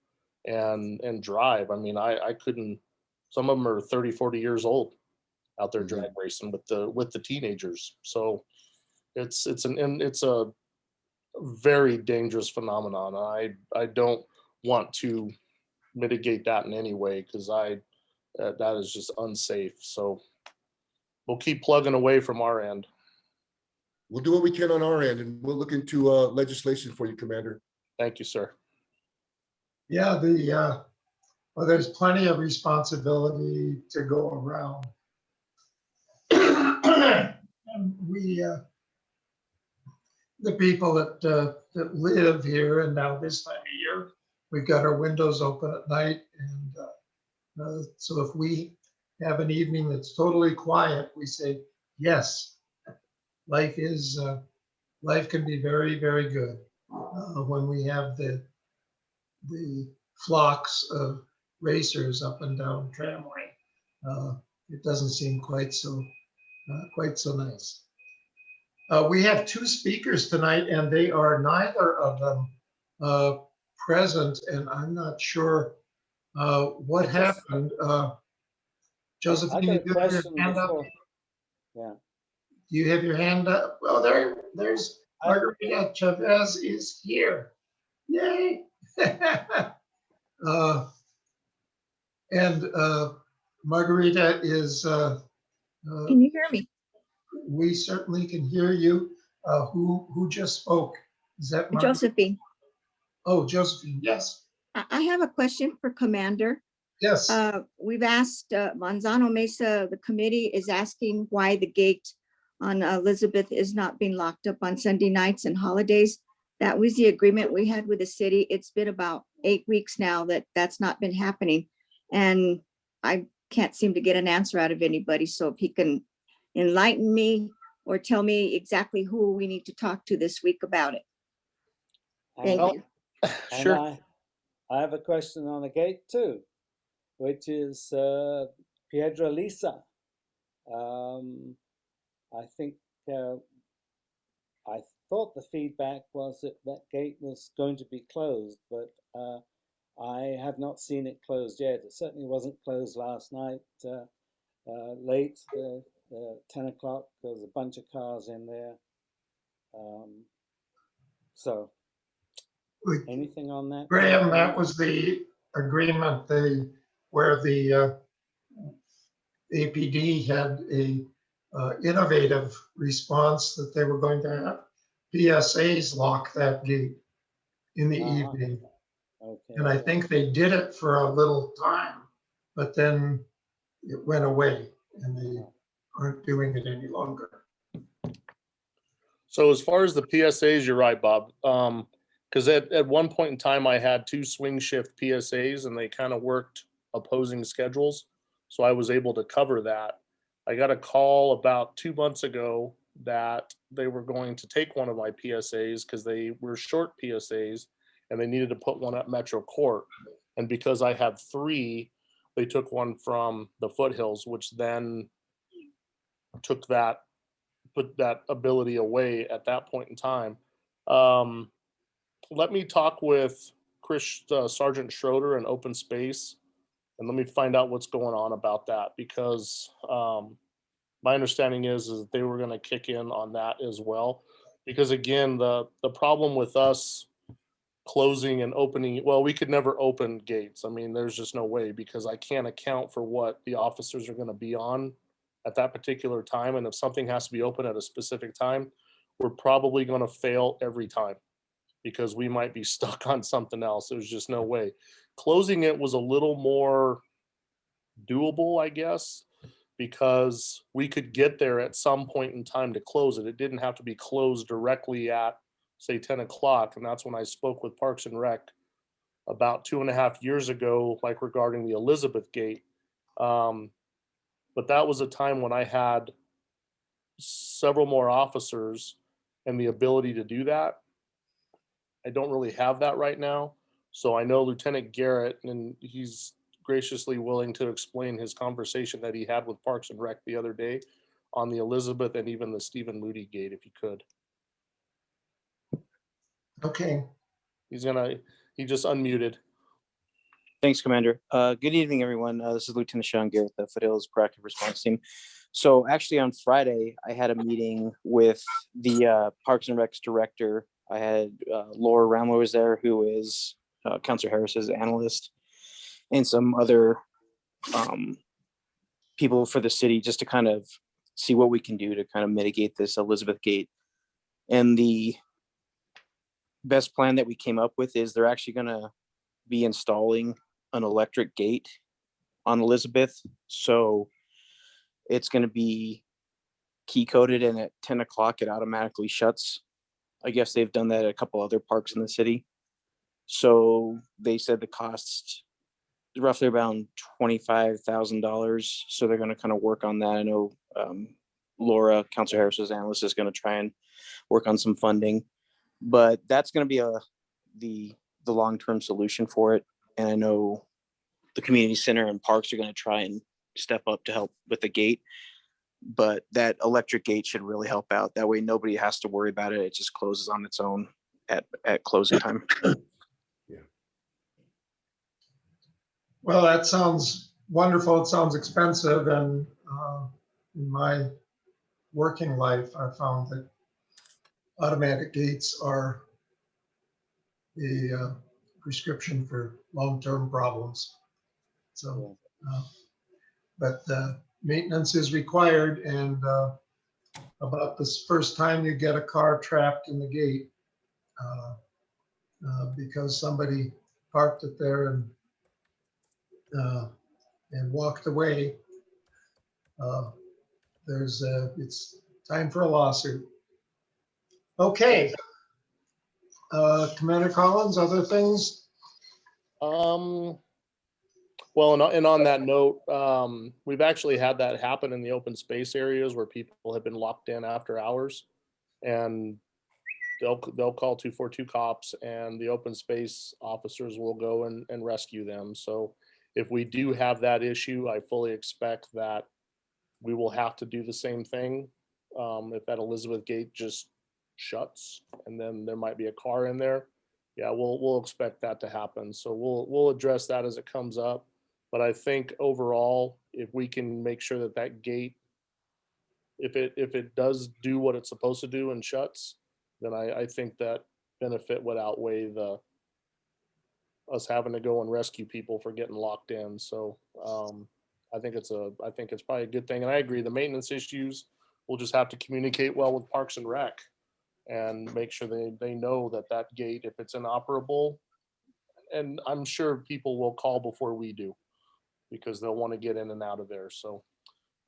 and drive. I mean, I couldn't, some of them are 30, 40 years old out there drag racing with the teenagers. So it's a very dangerous phenomenon. I don't want to mitigate that in any way, because that is just unsafe. So we'll keep plugging away from our end. We'll do what we can on our end, and we'll look into legislation for you, Commander. Thank you, sir. Yeah, well, there's plenty of responsibility to go around. And we, the people that live here, and now this time of year, we've got our windows open at night, and so if we have an evening that's totally quiet, we say, yes, life can be very, very good when we have the flocks of racers up and down Tramway. It doesn't seem quite so nice. We have two speakers tonight, and they are neither of them present, and I'm not sure what happened. Josephine, I you got a have your question hand up? before. Yeah. Do you have your hand up? Well, there's Margarita Chavez is here. Yay! And Margarita is. Can you hear me? We certainly can hear you. Who just spoke? Is that Margarita? Josephine, Oh, Josephine. Yes. I have a question for Commander. Yes. We've asked Manzano Mesa, the committee is asking why the gate on Elizabeth is not being locked up on Sunday nights and holidays. That was the agreement we had with the city. It's been about 8 weeks now that that's not been happening. And I can't seem to get an answer out of anybody. So if he can enlighten me or tell me exactly who we need to talk to this week about it. Thank And- you. and Sure. I have a question on the gate too, which is Piedra Lisa. I think I thought the feedback was that that gate was going to be closed, but I have not seen it closed yet. It certainly wasn't closed last night late, 10 o'clock. There was a bunch of cars in there. So anything on that? Graham, that was the agreement where the APD had a innovative response that they were going to have PSAs lock that gate in the Uh-huh. evening. Okay. And I think they did it for a little time, but then it went away and they aren't doing it any longer. So as far as the PSAs, you're right, Bob. Because at one point in time, I had 2 swing shift PSAs and they kind of worked opposing schedules. So I was able to cover that. I got a call about 2 months ago that they were going to take one of my PSAs because they were short PSAs and they needed to put one at Metro Court. And because I had 3, they took one from the Foothills, which then took that, put that ability away at that point in time. Let me talk with Chris Sergeant Schroeder in Open Space, and let me find out what's going on about that, because my understanding is that they were going to kick in on that as well. Because again, the problem with us closing and opening, well, we could never open gates. I mean, there's just no way, because I can't account for what the officers are going to be on at that particular time. And if something has to be open at a specific time, we're probably going to fail every time because we might be stuck on something else. There's just no way. Closing it was a little more doable, I guess, because we could get there at some point in time to close it. It didn't have to be closed directly at, say, 10 o'clock. And that's when I spoke with Parks and Rec about 2.5 years ago, like regarding the Elizabeth Gate. But that was a time when I had several more officers and the ability to do that. I don't really have that right now. So I know Lieutenant Garrett, and he's graciously willing to explain his conversation that he had with Parks and Rec the other day on the Elizabeth and even the Stephen Moody Gate, if he could. Okay. He just unmuted. Thanks, Commander. Good evening, everyone. This is Lieutenant Sean Garrett, the Foothills Proactive Response Team. So actually on Friday, I had a meeting with the Parks and Recs director. I had Laura Ramler was there, who is Councilor Harris's analyst, and some other people for the city, just to kind of see what we can do to kind of mitigate this Elizabeth Gate. And the best plan that we came up with is they're actually going to be installing an electric gate on Elizabeth. So it's going to be key coded, and at 10 o'clock it automatically shuts. I guess they've done that at a couple other parks in the city. So they said the cost is roughly around $25,000. So they're going to kind of work on that. I know Laura, Councilor Harris's analyst, is going to try and work on some funding, but that's going to be the long-term solution for it. And I know the community center and parks are going to try and step up to help with the gate, but that electric gate should really help out. That way nobody has to worry about it. It just closes on its own at closing time. Well, that sounds wonderful. It sounds expensive. And in my working life, I found that automatic gates are a prescription for long-term problems. So, but maintenance is required. And about this first time you get a car trapped in the gate because somebody parked it there and walked away, it's time for a lawsuit. Okay. Commander Collins, other things? Well, and on that note, we've actually had that happen in the open space areas where people have been locked in after hours, and they'll call 242 cops, and the open space officers will go and rescue them. So if we do have that issue, I fully expect that we will have to do the same thing. If that Elizabeth gate just shuts and then there might be a car in there, yeah, we'll expect that to happen. So we'll address that as it comes up. But I think overall, if we can make sure that that gate, if it does do what it's supposed to do and shuts, then I think that benefit would outweigh us having to go and rescue people for getting locked in. So I think it's probably a good thing. And I agree, the maintenance issues, we'll just have to communicate well with Parks and Rec and make sure they know that gate, if it's inoperable, and I'm sure people will call before we do because they'll want to get in and out of there. So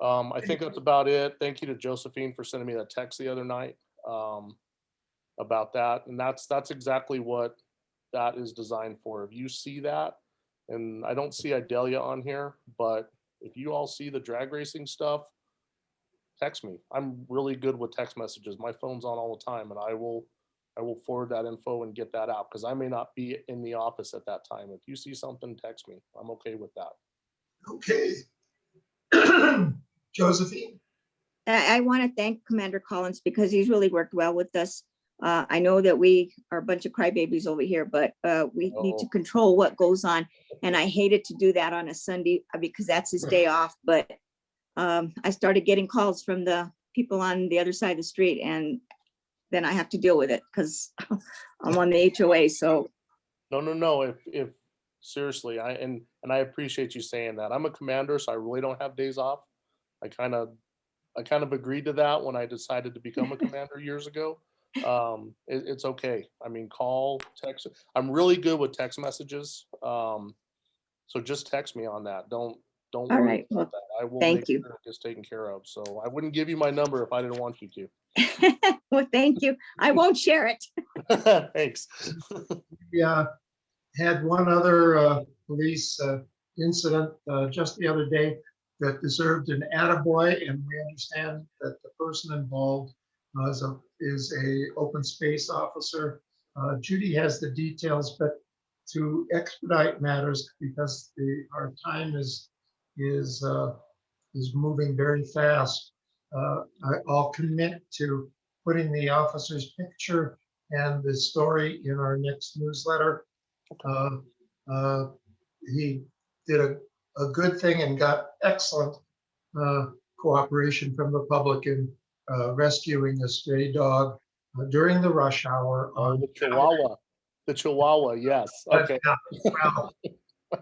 I think that's about it. Thank you to Josephine for sending me that text the other night about that. And that's exactly what that is designed for. If you see that, and I don't see Idalia on here, but if you all see the drag racing stuff, text me. I'm really good with text messages. My phone's on all the time, and I will forward that info and get that out because I may not be in the office at that time. If you see something, text me. I'm okay with that. Okay. Josephine? I want to thank Commander Collins because he's really worked well with us. I know that we are a bunch of crybabies over here, but we need to control what goes on. And I hated to do that on a Sunday because that's his day off. But I started getting calls from the people on the other side of the street, and then I have to deal with it because I'm on the HOA. So No. If seriously, I appreciate you saying that. I'm a commander, so I really don't have days off. I kind of agreed to that when I decided to become a commander years ago. It's okay. I mean, call, text. I'm really good with text messages. So just text me on that. Don't all worry right. Well, about that. I will thank make you. sure it gets taken care of. So I wouldn't give you my number if I didn't want you to. Well, thank you. I won't share it. Thanks. We had one other police incident just the other day that deserved an attaboy, and we understand that the person involved is a open space officer. Judy has the details, but to expedite matters because our time is moving very fast. I'll commit to putting the officer's picture and the story in our next newsletter. He did a good thing and got excellent cooperation from the public in rescuing a stray dog during the rush hour. Oh, the Chihuahua, yes. Okay. Well,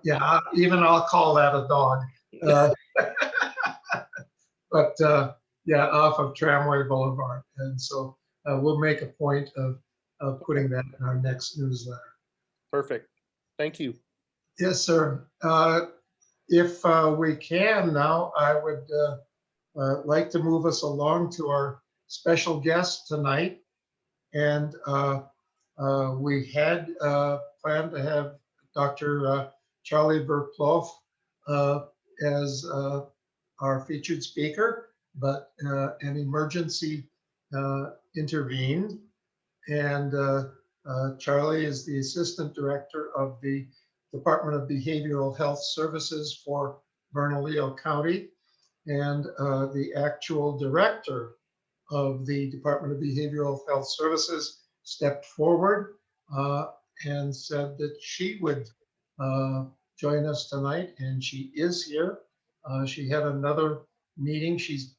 yeah, even I'll call that a dog. But yeah, off of Tramway Boulevard. And so we'll make a point of putting that in our next newsletter. Perfect. Thank you. Yes, sir. If we can now, I would like to move us along to our special guest tonight. And we had planned to have Dr. Charlie Verploegh as our featured speaker, but an emergency intervened. And Charlie is the Assistant Director of the Department of Behavioral Health Services for Bernalillo County. And the actual director of the Department of Behavioral Health Services stepped forward and said that she would join us tonight, and she is here. She had another meeting. She's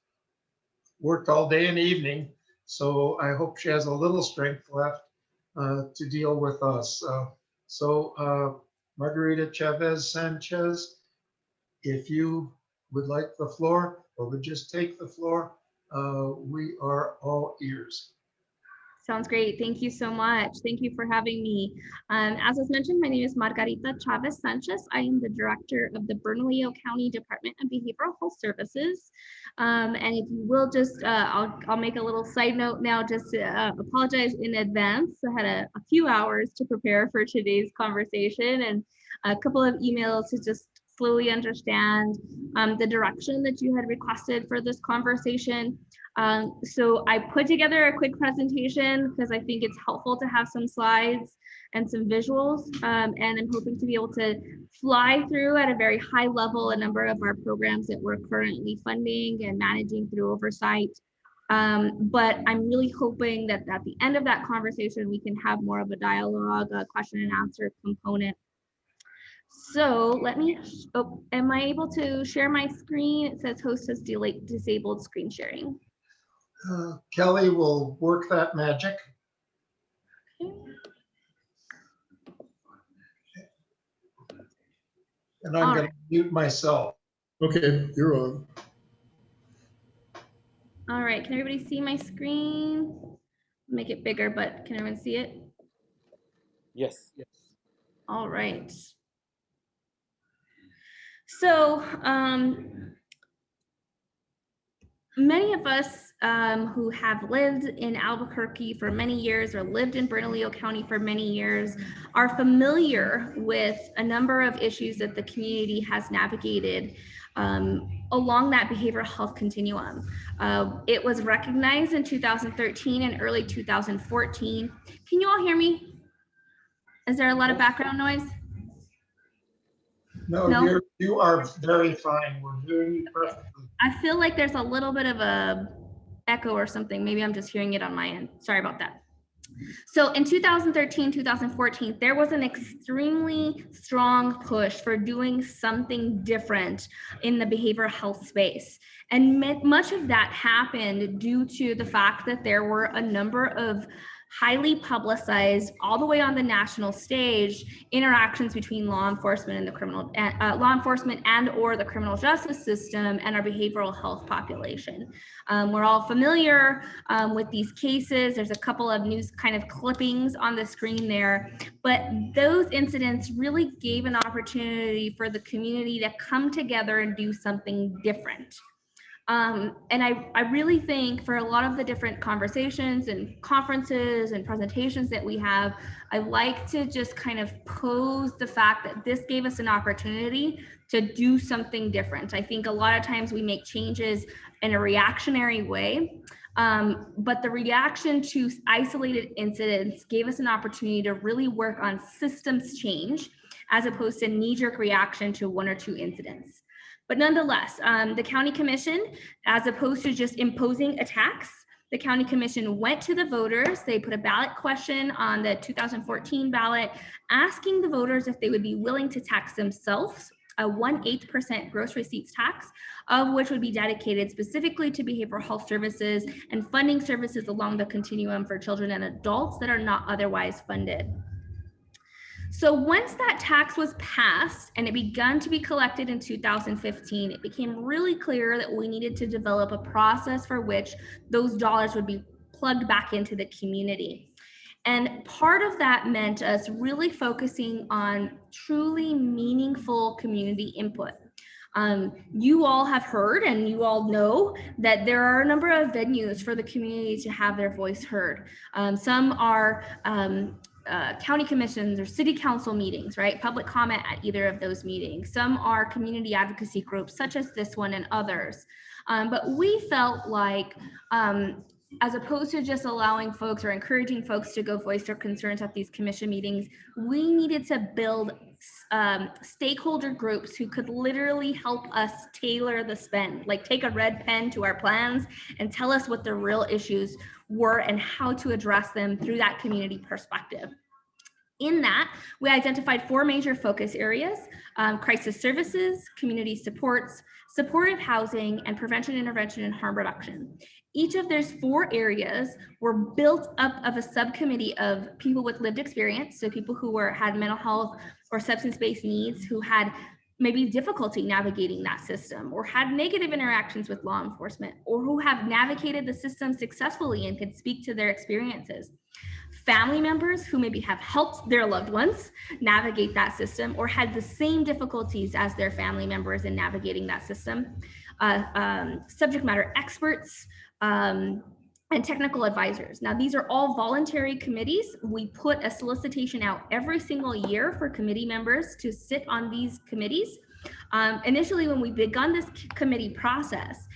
worked all day and evening, so I hope she has a little strength left to deal with us. Margarita Chavez Sanchez, if you would like the floor or would just take the floor, we are all ears. Sounds great. Thank you so much. Thank you for having me. As was mentioned, my name is Margarita Chavez Sanchez. I am the director of the Bernalillo County Department of Behavioral Health Services. And if you will just, I'll make a little side note now, just apologize in advance. I had a few hours to prepare for today's conversation and a couple of emails to just slowly understand the direction that you had requested for this conversation. So I put together a quick presentation because I think it's helpful to have some slides and some visuals. And I'm hoping to be able to fly through at a very high level a number of our programs that we're currently funding and managing through oversight. But I'm really hoping that at the end of that conversation, we can have more of a dialogue, a question and answer component. So let me, oh, am I able to share my screen? It says host has disabled screen sharing. Kelly will work that magic. Okay. And I'm going to mute myself. Okay, you're on. All right, can everybody see my screen? Make it bigger, but can everyone see it? Yes. All right. So many of us who have lived in Albuquerque for many years or lived in Bernalillo County for many years are familiar with a number of issues that the community has navigated along that behavioral health continuum. It was recognized in 2013 and early 2014. Can you all hear me? Is there a lot of background noise? No, you are very fine. We're hearing you perfectly. I feel like there's a little bit of a echo or something. Maybe I'm just hearing it on my end. Sorry about that. So in 2013, 2014, there was an extremely strong push for doing something different in the behavioral health space. And much of that happened due to the fact that there were a number of highly publicized, all the way on the national stage, interactions between law enforcement and the criminal, law enforcement and or the criminal justice system and our behavioral health population. We're all familiar with these cases. There's a couple of news kind of clippings on the screen there, but those incidents really gave an opportunity for the community to come together and do something different. And I really think for a lot of the different conversations and conferences and presentations that we have, I like to just kind of pose the fact that this gave us an opportunity to do something different. I think a lot of times we make changes in a reactionary way, but the reaction to isolated incidents gave us an opportunity to really work on systems change as opposed to knee-jerk reaction to one or two incidents. But nonetheless, the county commission, as opposed to just imposing a tax, the county commission went to the voters. They put a ballot question on the 2014 ballot, asking the voters if they would be willing to tax themselves a 1/8% gross receipts tax, of which would be dedicated specifically to behavioral health services and funding services along the continuum for children and adults that are not otherwise funded. So once that tax was passed and it began to be collected in 2015, it became really clear that we needed to develop a process for which those dollars would be plugged back into the community. And part of that meant us really focusing on truly meaningful community input. You all have heard and you all know that there are a number of venues for the community to have their voice heard. Some are county commissions or city council meetings, right? Public comment at either of those meetings. Some are community advocacy groups such as this one and others. But we felt like, as opposed to just allowing folks or encouraging folks to go voice their concerns at these commission meetings, we needed to build stakeholder groups who could literally help us tailor the spend, like take a red pen to our plans and tell us what the real issues were and how to address them through that community perspective. In that, we identified 4 major focus areas: crisis services, community supports, supportive housing, and prevention, intervention, and harm reduction. Each of those 4 areas were built up of a subcommittee of people with lived experience, so people who had mental health or substance-based needs, who had maybe difficulty navigating that system, or had negative interactions with law enforcement, or who have navigated the system successfully and can speak to their experiences. Family members who maybe have helped their loved ones navigate that system or had the same difficulties as their family members in navigating that system. Subject matter experts, and technical advisors. Now, these are all voluntary committees. We put a solicitation out every single year for committee members to sit on these committees. Initially, when we begun this committee process,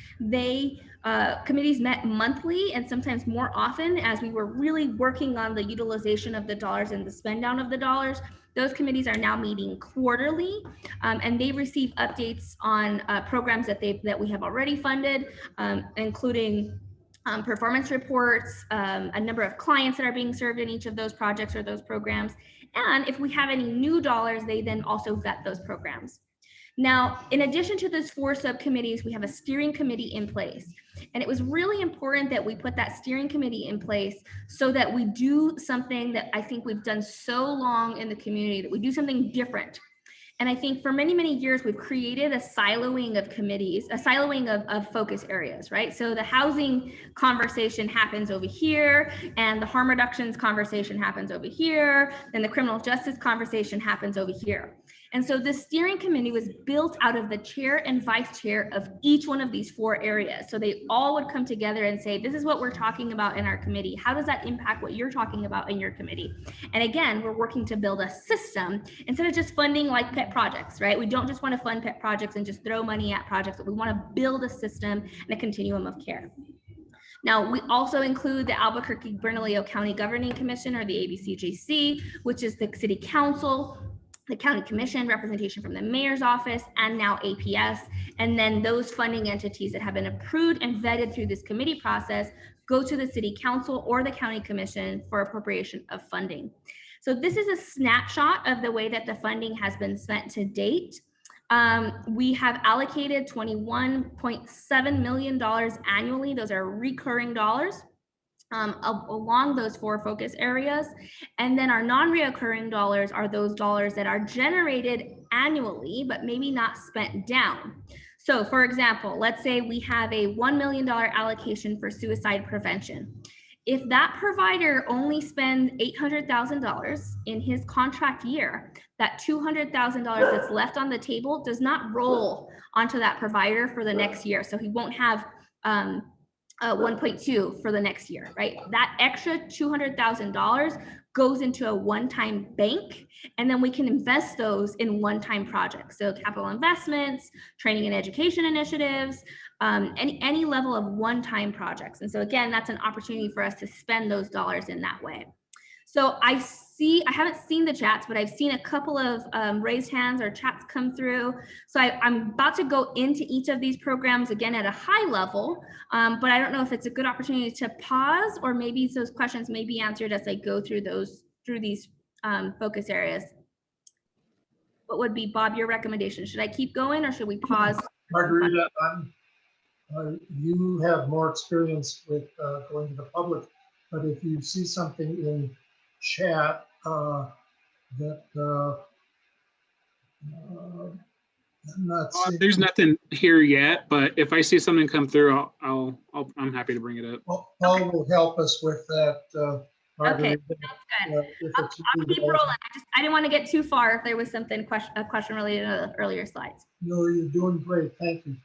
committees met monthly and sometimes more often as we were really working on the utilization of the dollars and the spend down of the dollars. Those committees are now meeting quarterly, and they receive updates on programs that we have already funded, including performance reports, a number of clients that are being served in each of those projects or those programs. And if we have any new dollars, they then also vet those programs. Now, in addition to those 4 subcommittees, we have a steering committee in place. And it was really important that we put that steering committee in place so that we do something that I think we've done so long in the community, that we do something different. And I think for many, many years, we've created a siloing of committees, a siloing of focus areas, right? So the housing conversation happens over here, and the harm reductions conversation happens over here, and the criminal justice conversation happens over here. And so the steering committee was built out of the chair and vice chair of each one of these 4 areas. So they all would come together and say, this is what we're talking about in our committee. How does that impact what you're talking about in your committee? And again, we're working to build a system instead of just funding like pet projects, right? We don't just want to fund pet projects and just throw money at projects, but we want to build a system and a continuum of care. Now, we also include the Albuquerque Bernalillo County Governing Commission, or the ABCJC, which is the city council, the county commission, representation from the mayor's office, and now APS. And then those funding entities that have been approved and vetted through this committee process go to the city council or the county commission for appropriation of funding. So this is a snapshot of the way that the funding has been spent to date. We have allocated $21.7 million annually. Those are recurring dollars. Along those 4 focus areas. And then our non-reoccurring dollars are those dollars that are generated annually, but maybe not spent down. So for example, let's say we have a $1 million allocation for suicide prevention. If that provider only spends $800,000 in his contract year, that $200,000 that's left on the table does not roll onto that provider for the next year. So he won't have 1.2 for the next year, right? That extra $200,000 goes into a one-time bank, and then we can invest those in one-time projects. So capital investments, training and education initiatives, any level of one-time projects. And so again, that's an opportunity for us to spend those dollars in that way. So I haven't seen the chats, but I've seen a couple of raised hands or chats come through. So I'm about to go into each of these programs again at a high level, but I don't know if it's a good opportunity to pause, or maybe those questions may be answered as I go through these focus areas. What would be, Bob, your recommendation? Should I keep going or should we pause? Margarita, you have more experience with going to the public, but if you see something in chat that I'm not seeing. There's nothing here yet, but if I see something come through, I'm happy to bring it up. Well, Paul will help us with that. Okay, sounds good. I'll keep rolling. I didn't want to get too far if there was something, a question related to the earlier slides. No, you're doing great. Thank you.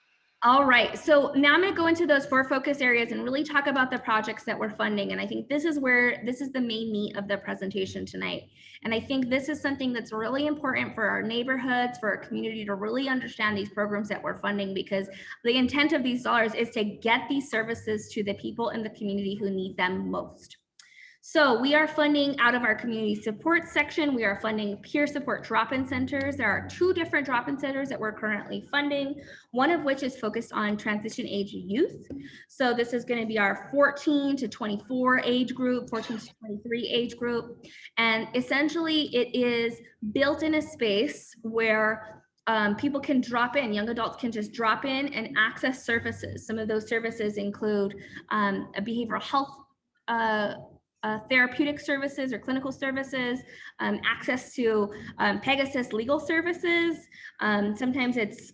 All right, so now I'm going to go into those 4 focus areas and really talk about the projects that we're funding. And I think this is the main meat of the presentation tonight. And I think this is something that's really important for our neighborhoods, for our community to really understand these programs that we're funding, because the intent of these dollars is to get these services to the people in the community who need them most. So we are funding out of our community support section. We are funding peer support drop-in centers. There are 2 different drop-in centers that we're currently funding, one of which is focused on transition age youth. So this is going to be our 14 to 24 age group, 14 to 23 age group. And essentially it is built in a space where people can drop in, young adults can just drop in and access services. Some of those services include a behavioral health therapeutic services or clinical services, access to Pegasus legal services. Sometimes it's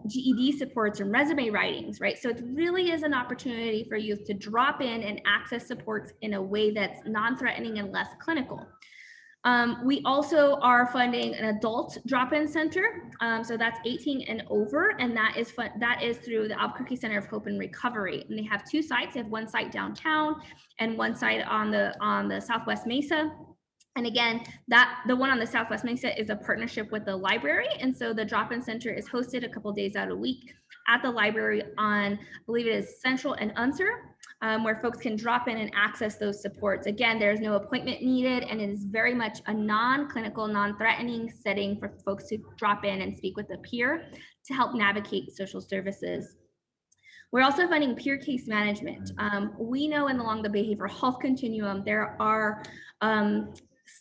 GED supports and resume writings, right? So it really is an opportunity for youth to drop in and access supports in a way that's non-threatening and less clinical. We also are funding an adult drop-in center. So that's 18 and over, and that is through the Albuquerque Center of Hope and Recovery. And they have 2 sites. They have one site downtown and one site on the Southwest Mesa. And again, the one on the Southwest Mesa is a partnership with the library. And so the drop-in center is hosted a couple days out a week at the library on, I believe it is Central and Unser, where folks can drop in and access those supports. Again, there's no appointment needed, and it is very much a non-clinical, non-threatening setting for folks to drop in and speak with a peer to help navigate social services. We're also funding peer case management. We know along the behavioral health continuum, there are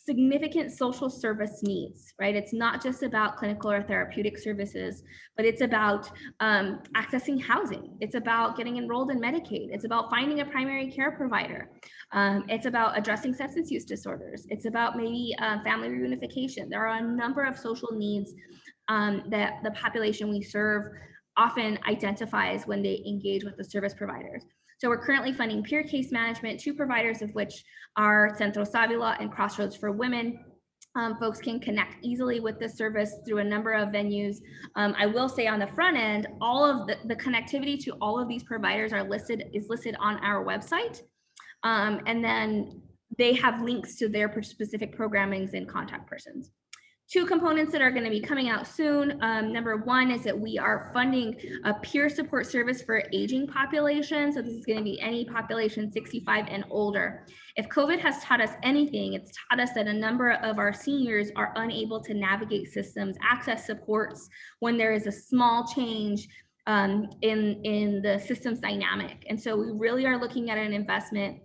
significant social service needs, right? It's not just about clinical or therapeutic services, but it's about accessing housing. It's about getting enrolled in Medicaid. It's about finding a primary care provider. It's about addressing substance use disorders. It's about maybe family reunification. There are a number of social needs that the population we serve often identifies when they engage with the service providers. So we're currently funding peer case management, 2 providers of which are Centro Savila and Crossroads for Women. Folks can connect easily with the service through a number of venues. I will say on the front end, all of the connectivity to all of these providers is listed on our website. And then they have links to their specific programmings and contact persons. 2 components that are going to be coming out soon. Number 1 is that we are funding a peer support service for aging population. So this is going to be any population 65 and older. If COVID has taught us anything, it's taught us that a number of our seniors are unable to navigate systems, access supports when there is a small change in the systems dynamic. And so we really are looking at an investment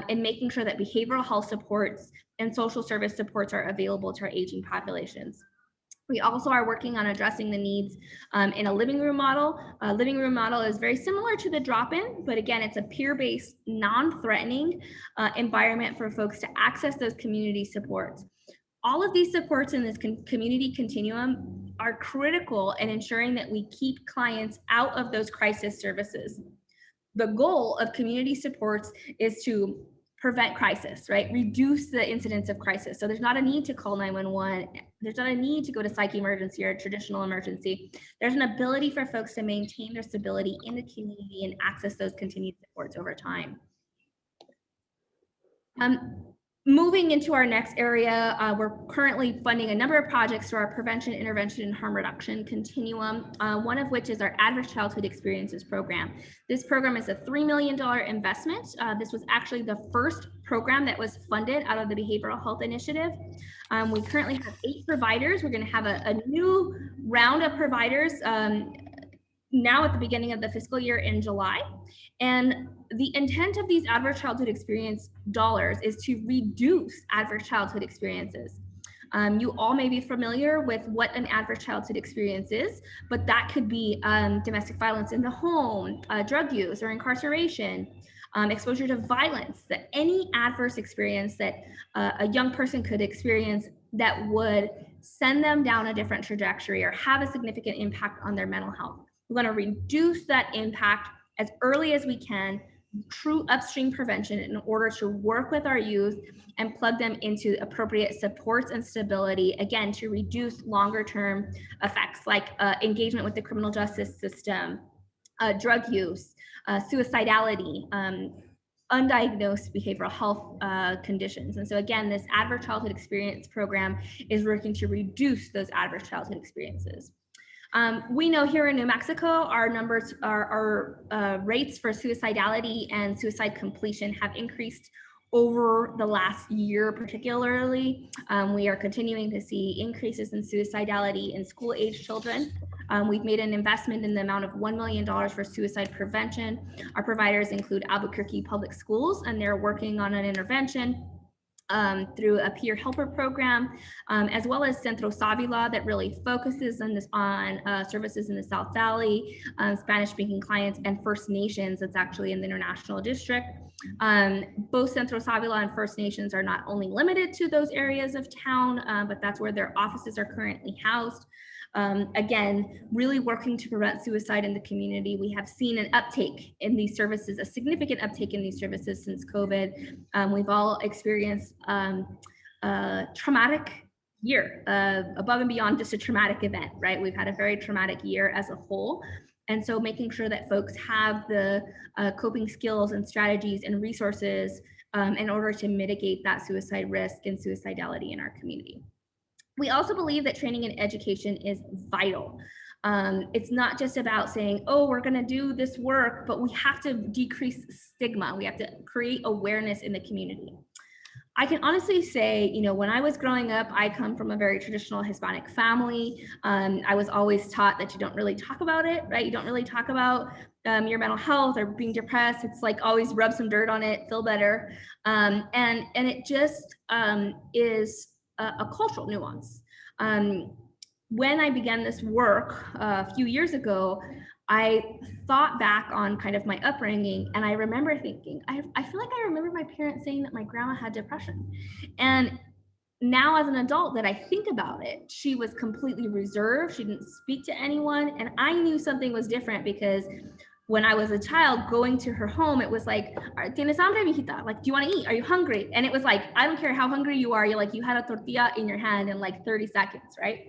in making sure that behavioral health supports and social service supports are available to our aging populations. We also are working on addressing the needs in a living room model. A living room model is very similar to the drop-in, but again, it's a peer-based, non-threatening environment for folks to access those community supports. All of these supports in this community continuum are critical in ensuring that we keep clients out of those crisis services. The goal of community supports is to prevent crisis, right? Reduce the incidence of crisis. So there's not a need to call 911. There's not a need to go to psych emergency or traditional emergency. There's an ability for folks to maintain their stability in the community and access those continued supports over time. Moving into our next area, we're currently funding a number of projects through our prevention, intervention, and harm reduction continuum, one of which is our Adverse Childhood Experiences program. This program is a $3 million investment. This was actually the first program that was funded out of the Behavioral Health Initiative. We currently have 8 providers. We're going to have a new round of providers now at the beginning of the fiscal year in July. And the intent of these adverse childhood experience dollars is to reduce adverse childhood experiences. You all may be familiar with what an adverse childhood experience is, but that could be domestic violence in the home, drug use or incarceration, exposure to violence, that any adverse experience that a young person could experience that would send them down a different trajectory or have a significant impact on their mental health. We want to reduce that impact as early as we can, true upstream prevention, in order to work with our youth and plug them into appropriate supports and stability, again, to reduce longer term effects like engagement with the criminal justice system, drug use, suicidality, undiagnosed behavioral health conditions. And so again, this adverse childhood experience program is working to reduce those adverse childhood experiences. We know here in New Mexico, our numbers, our rates for suicidality and suicide completion have increased over the last year particularly. We are continuing to see increases in suicidality in school-age children. We've made an investment in the amount of $1 million for suicide prevention. Our providers include Albuquerque Public Schools, and they're working on an intervention through a peer helper program, as well as Centro Savila that really focuses on services in the South Valley, Spanish-speaking clients, and First Nations that's actually in the International District. Both Centro Savila and First Nations are not only limited to those areas of town, but that's where their offices are currently housed. Again, really working to prevent suicide in the community. We have seen an uptake in these services, a significant uptake in these services since COVID. We've all experienced a traumatic year, above and beyond just a traumatic event, right? We've had a very traumatic year as a whole. And so making sure that folks have the coping skills and strategies and resources in order to mitigate that suicide risk and suicidality in our community. We also believe that training and education is vital. It's not just about saying, oh, we're gonna do this work, but we have to decrease stigma. We have to create awareness in the community. I can honestly say, you know, when I was growing up, I come from a very traditional Hispanic family. I was always taught that you don't really talk about it, right? You don't really talk about your mental health or being depressed. It's like always rub some dirt on it, feel better. And it just is a cultural nuance. When I began this work a few years ago, I thought back on kind of my upbringing, and I remember thinking, I feel like I remember my parents saying that my grandma had depression. And now as an adult that I think about it, she was completely reserved. She didn't speak to anyone. And I knew something was different because when I was a child going to her home, it was like, ¿Tienes hambre, mijita? Like, do you want to eat? Are you hungry? And it was like, I don't care how hungry you are. You're like, you had a tortilla in your hand in like 30 seconds, right?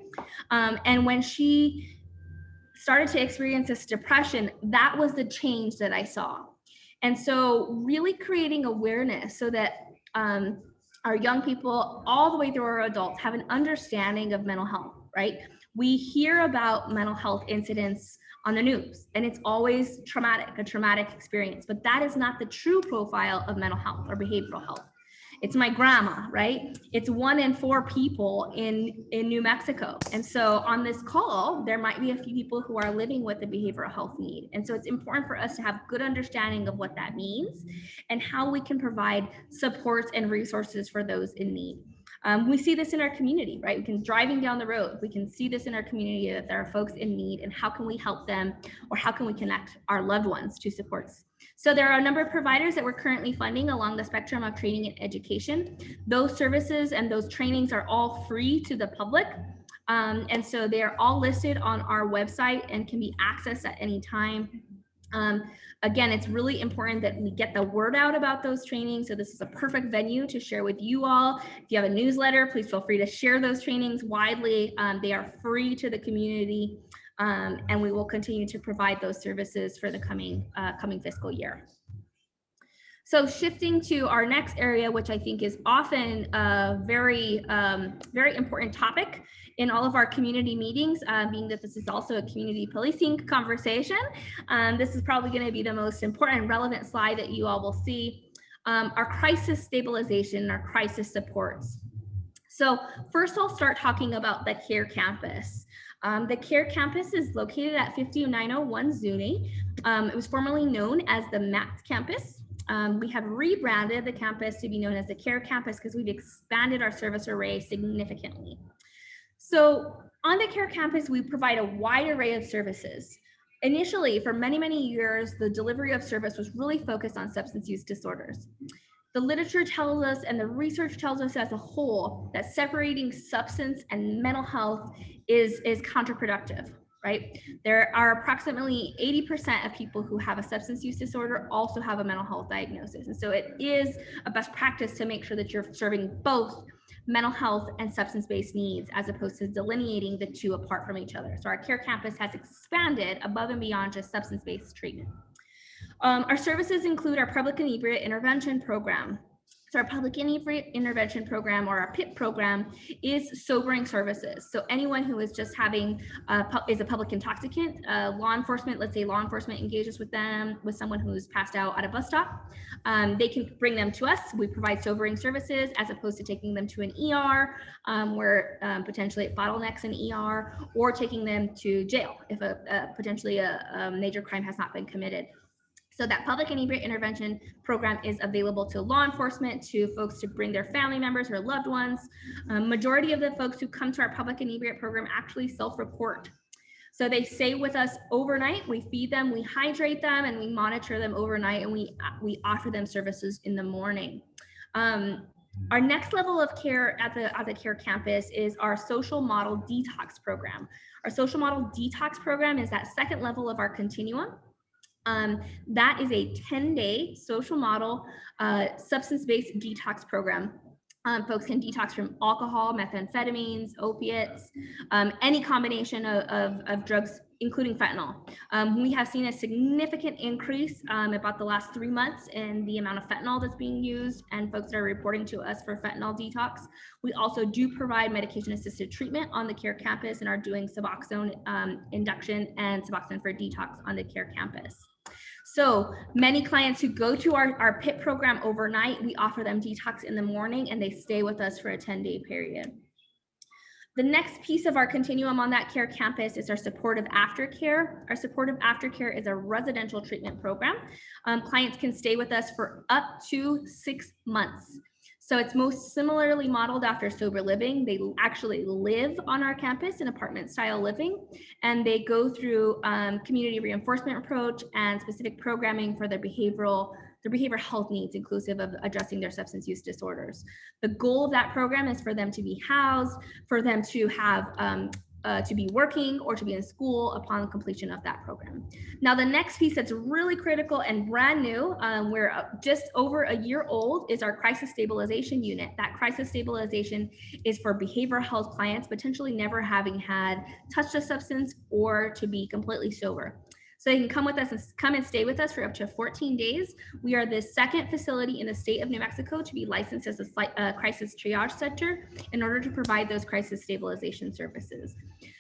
And when she started to experience this depression, that was the change that I saw. And so really creating awareness so that our young people all the way through our adults have an understanding of mental health, right? We hear about mental health incidents on the news, and it's always a traumatic experience, but that is not the true profile of mental health or behavioral health. It's my grandma, right? It's 1 in 4 people in New Mexico. And so on this call, there might be a few people who are living with a behavioral health need. And so it's important for us to have good understanding of what that means and how we can provide supports and resources for those in need. We see this in our community, right? We can driving down the road, we can see this in our community that there are folks in need, and how can we help them, or how can we connect our loved ones to supports? So there are a number of providers that we're currently funding along the spectrum of training and education. Those services and those trainings are all free to the public. And so they are all listed on our website and can be accessed at any time. Again, it's really important that we get the word out about those trainings. So this is a perfect venue to share with you all. If you have a newsletter, please feel free to share those trainings widely. They are free to the community, and we will continue to provide those services for the coming fiscal year. So shifting to our next area, which I think is often a very important topic in all of our community meetings, being that this is also a community policing conversation. This is probably going to be the most important and relevant slide that you all will see. Our crisis stabilization, our crisis supports. So first I'll start talking about the CARE campus. The CARE campus is located at 5901 Zuni. It was formerly known as the MATS campus. We have rebranded the campus to be known as the CARE campus because we've expanded our service array significantly. So on the CARE campus, we provide a wide array of services. Initially, for many, many years, the delivery of service was really focused on substance use disorders. The literature tells us, and the research tells us as a whole, that separating substance and mental health is counterproductive, right? There are approximately 80% of people who have a substance use disorder also have a mental health diagnosis. And so it is a best practice to make sure that you're serving both mental health and substance-based needs, as opposed to delineating the two apart from each other. So our CARE campus has expanded above and beyond just substance-based treatment. Our services include our public inebriate intervention program. So our public inebriate intervention program, or our PIP program, is sobering services. So anyone who is just having is a public intoxicant, law enforcement, let's say law enforcement engages with them, with someone who's passed out at a bus stop, they can bring them to us. We provide sobering services as opposed to taking them to an ER, where potentially it bottlenecks an ER, or taking them to jail if potentially a major crime has not been committed. So that public inebriate intervention program is available to law enforcement, to folks to bring their family members or loved ones. Majority of the folks who come to our public inebriate program actually self-report. So they stay with us overnight, we feed them, we hydrate them, and we monitor them overnight, and we offer them services in the morning. Our next level of care at the CARE campus is our social model detox program. Our social model detox program is that second level of our continuum. That is a 10-day social model substance-based detox program. Folks can detox from alcohol, methamphetamines, opiates, any combination of drugs, including fentanyl. We have seen a significant increase about the last 3 months in the amount of fentanyl that's being used, and folks are reporting to us for fentanyl detox. We also do provide medication-assisted treatment on the CARE campus and are doing Suboxone induction and Suboxone for detox on the CARE campus. So many clients who go to our PIT program overnight, we offer them detox in the morning, and they stay with us for a 10-day period. The next piece of our continuum on that CARE campus is our supportive aftercare. Our supportive aftercare is a residential treatment program. Clients can stay with us for up to 6 months. So it's most similarly modeled after sober living. They actually live on our campus in apartment style living, and they go through community reinforcement approach and specific programming for their behavioral health needs, inclusive of addressing their substance use disorders. The goal of that program is for them to be housed, for them to have to be working or to be in school upon completion of that program. Now, the next piece that's really critical and brand new, we're just over a year old, is our crisis stabilization unit. That crisis stabilization is for behavioral health clients potentially never having had touched a substance or to be completely sober. So they can come with us and come and stay with us for up to 14 days. We are the second facility in the state of New Mexico to be licensed as a crisis triage center in order to provide those crisis stabilization services.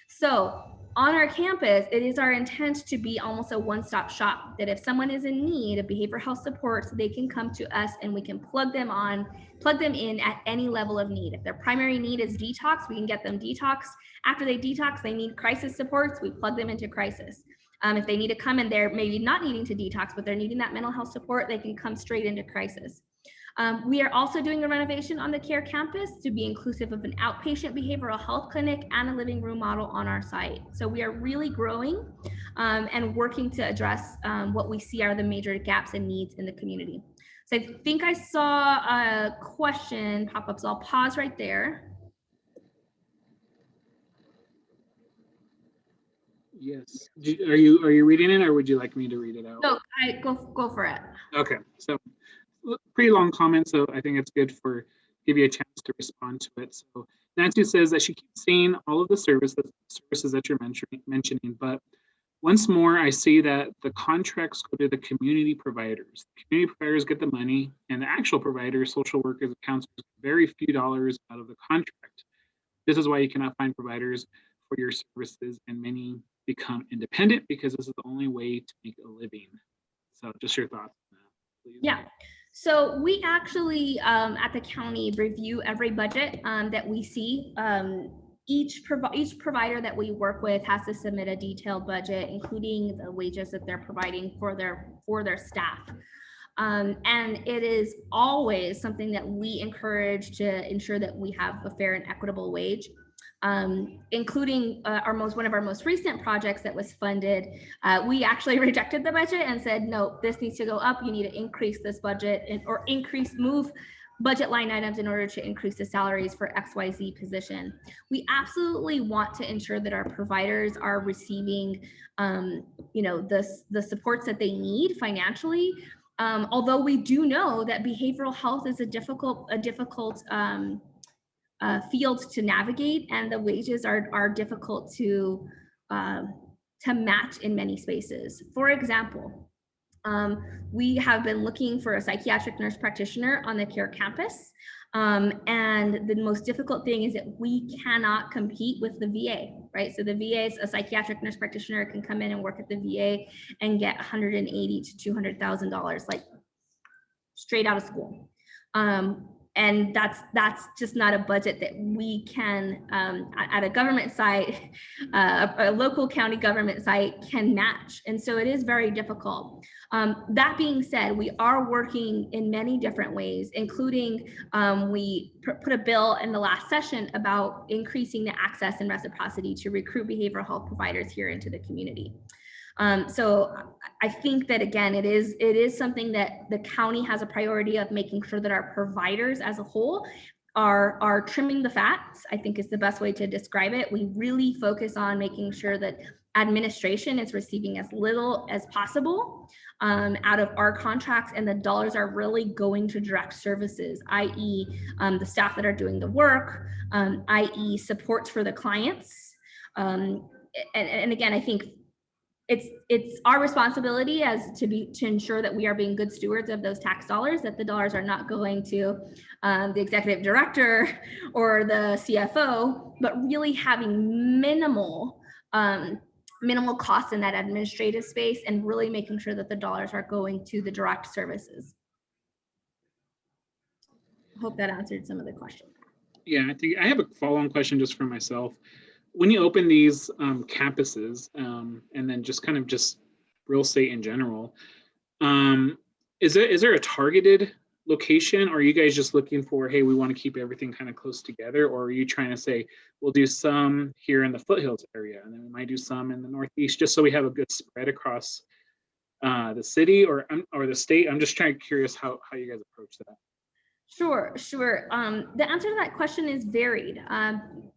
So on our campus, it is our intent to be almost a one-stop shop, that if someone is in need of behavioral health support, they can come to us and we can plug them in at any level of need. If their primary need is detox, we can get them detoxed. After they detox, they need crisis supports, we plug them into crisis. If they need to come in there, maybe not needing to detox, but they're needing that mental health support, they can come straight into crisis. We are also doing a renovation on the CARE campus to be inclusive of an outpatient behavioral health clinic and a living room model on our site. So we are really growing and working to address what we see are the major gaps and needs in the community. So I think I saw a question pop up, so I'll pause right there. Yes. Are you reading it, or would you like me to read it out? No, go for it. Okay. So pretty long comment, so I think it's good for give you a chance to respond to it. So Nancy says that she keeps seeing all of the services that you're mentioning, but once more, I see that the contracts go to the community providers. The community providers get the money, and the actual providers, social workers, and counselors, very few dollars out of the contract. This is why you cannot find providers for your services, and many become independent because this is the only way to make a living. So just your thoughts on that, please. Yeah. So we actually at the county review every budget that we see. Each provider that we work with has to submit a detailed budget, including the wages that they're providing for their staff. And it is always something that we encourage to ensure that we have a fair and equitable wage. Including one of our most recent projects that was funded, we actually rejected the budget and said, no, this needs to go up. You need to increase this budget or move budget line items in order to increase the salaries for XYZ position. We absolutely want to ensure that our providers are receiving, the supports that they need financially. Although we do know that behavioral health is a difficult field to navigate, and the wages are difficult to match in many spaces. For example, we have been looking for a psychiatric nurse practitioner on the CARE campus, and the most difficult thing is that we cannot compete with the VA, right? So the VA is a psychiatric nurse practitioner can come in and work at the VA and get $180,000 to $200,000, like straight out of school. and that's just not a budget that we can at a government site, a local county government site can match. And so it is very difficult. That being said, we are working in many different ways, including we put a bill in the last session about increasing the access and reciprocity to recruit behavioral health providers here into the community. So I think that, again, it is something that the county has a priority of making sure that our providers as a whole are trimming the fats, I think is the best way to describe it. We really focus on making sure that administration is receiving as little as possible out of our contracts, and the dollars are really going to direct services, i.e. The staff that are doing the work, i.e. supports for the clients. And again, I think it's our responsibility to ensure that we are being good stewards of those tax dollars, that the dollars are not going to the executive director or the CFO, but really having minimal costs in that administrative space and really making sure that the dollars are going to the direct services. I hope that answered some of the questions. Yeah, I think I have a follow-on question just for myself. When you open these campuses and then just kind of just real estate in general, is there a targeted location, or are you guys just looking for, hey, we want to keep everything kind of close together, or are you trying to say we'll do some here in the Foothills area and then we might do some in the Northeast, just so we have a good spread across the city or the state? I'm just curious how you guys approach that. Sure. The answer to that question is varied.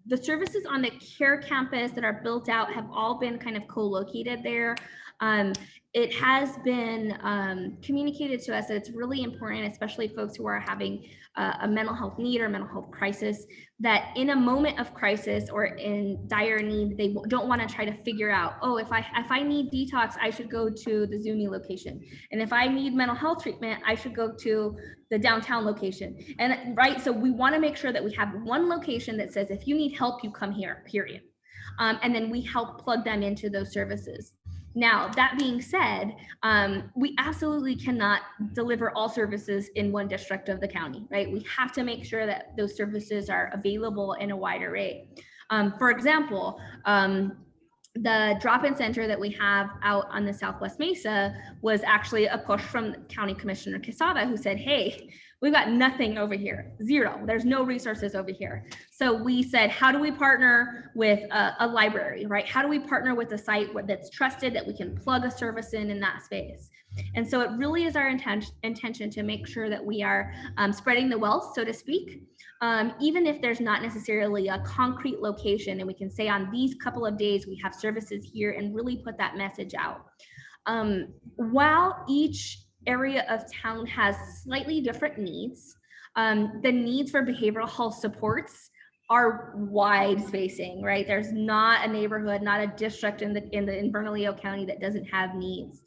The services on the CARE campus that are built out have all been kind of co-located there. It has been communicated to us that it's really important, especially folks who are having a mental health need or mental health crisis, that in a moment of crisis or in dire need, they don't want to try to figure out, oh, if I need detox, I should go to the Zuni location. And if I need mental health treatment, I should go to the downtown location. And right, so we want to make sure that we have one location that says, if you need help, you come here, period. And then we help plug them into those services. Now, that being said, we absolutely cannot deliver all services in one district of the county, right? We have to make sure that those services are available in a wide array. For example, the drop-in center that we have out on the Southwest Mesa was actually a push from County Commissioner Quesada, who said, hey, we've got nothing over here, zero. There's no resources over here. So we said, how do we partner with a library, right? How do we partner with a site that's trusted, that we can plug a service in that space? And so it really is our intention to make sure that we are spreading the wealth, so to speak, even if there's not necessarily a concrete location, and we can say on these couple of days we have services here and really put that message out. While each area of town has slightly different needs, the needs for behavioral health supports are wide spacing, right? There's not a neighborhood, not a district in Bernalillo County that doesn't have needs.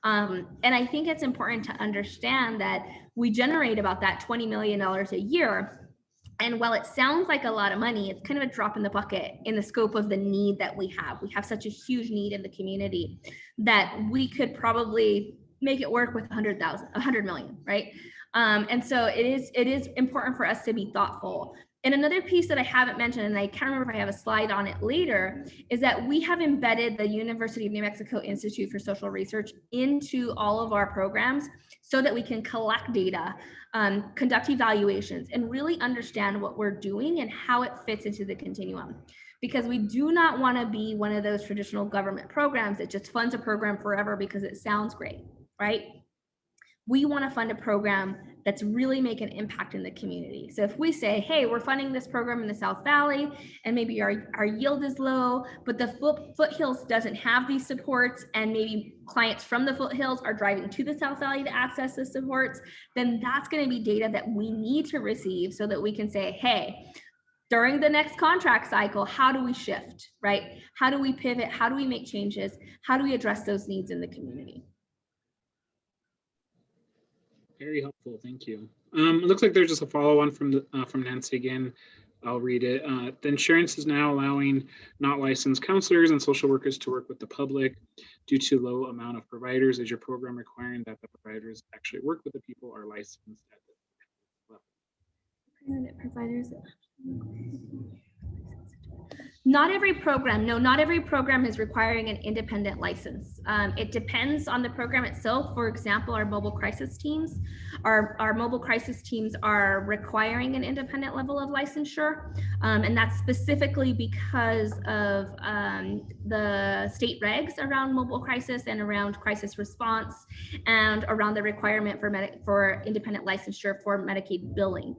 And I think it's important to understand that we generate about that $20 million a year. And while it sounds like a lot of money, it's kind of a drop in the bucket in the scope of the need that we have. We have such a huge need in the community that we could probably make it work with 100 million, right? And so it is important for us to be thoughtful. And another piece that I haven't mentioned, and I can't remember if I have a slide on it later, is that we have embedded the University of New Mexico Institute for Social Research into all of our programs so that we can collect data, conduct evaluations, and really understand what we're doing and how it fits into the continuum. Because we do not want to be one of those traditional government programs that just funds a program forever because it sounds great, right? We want to fund a program that's really making an impact in the community. So if we say, hey, we're funding this program in the South Valley, and maybe our yield is low, but the Foothills doesn't have these supports, and maybe clients from the Foothills are driving to the South Valley to access the supports, then that's going to be data that we need to receive so that we can say, hey, during the next contract cycle, how do we shift, right? How do we pivot? How do we make changes? How do we address those needs in the community? Very helpful, thank you. It looks like there's just a follow-on from Nancy again. I'll read it. The insurance is now allowing not licensed counselors and social workers to work with the public due to low amount of providers. Is your program requiring that the providers actually work with the people are licensed at the level? Providers. Not every program, no, not every program is requiring an independent license. It depends on the program itself. For example, our mobile crisis teams, our mobile crisis teams are requiring an independent level of licensure. And that's specifically because of the state regs around mobile crisis and around crisis response and around the requirement for independent licensure for Medicaid billing.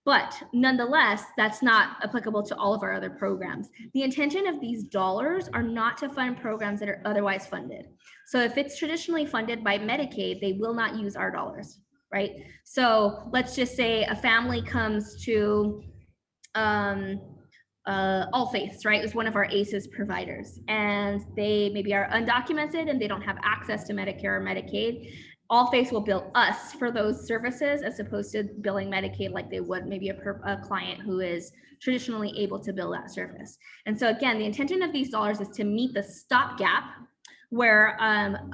But nonetheless, that's not applicable to all of our other programs. The intention of these dollars are not to fund programs that are otherwise funded. So if it's traditionally funded by Medicaid, they will not use our dollars, right? So let's just say a family comes to All Faiths, right? It was one of our ACEs providers, and they maybe are undocumented and they don't have access to Medicare or Medicaid. All Faiths will bill us for those services as opposed to billing Medicaid like they would maybe a client who is traditionally able to bill that service. And so again, the intention of these dollars is to meet the stopgap where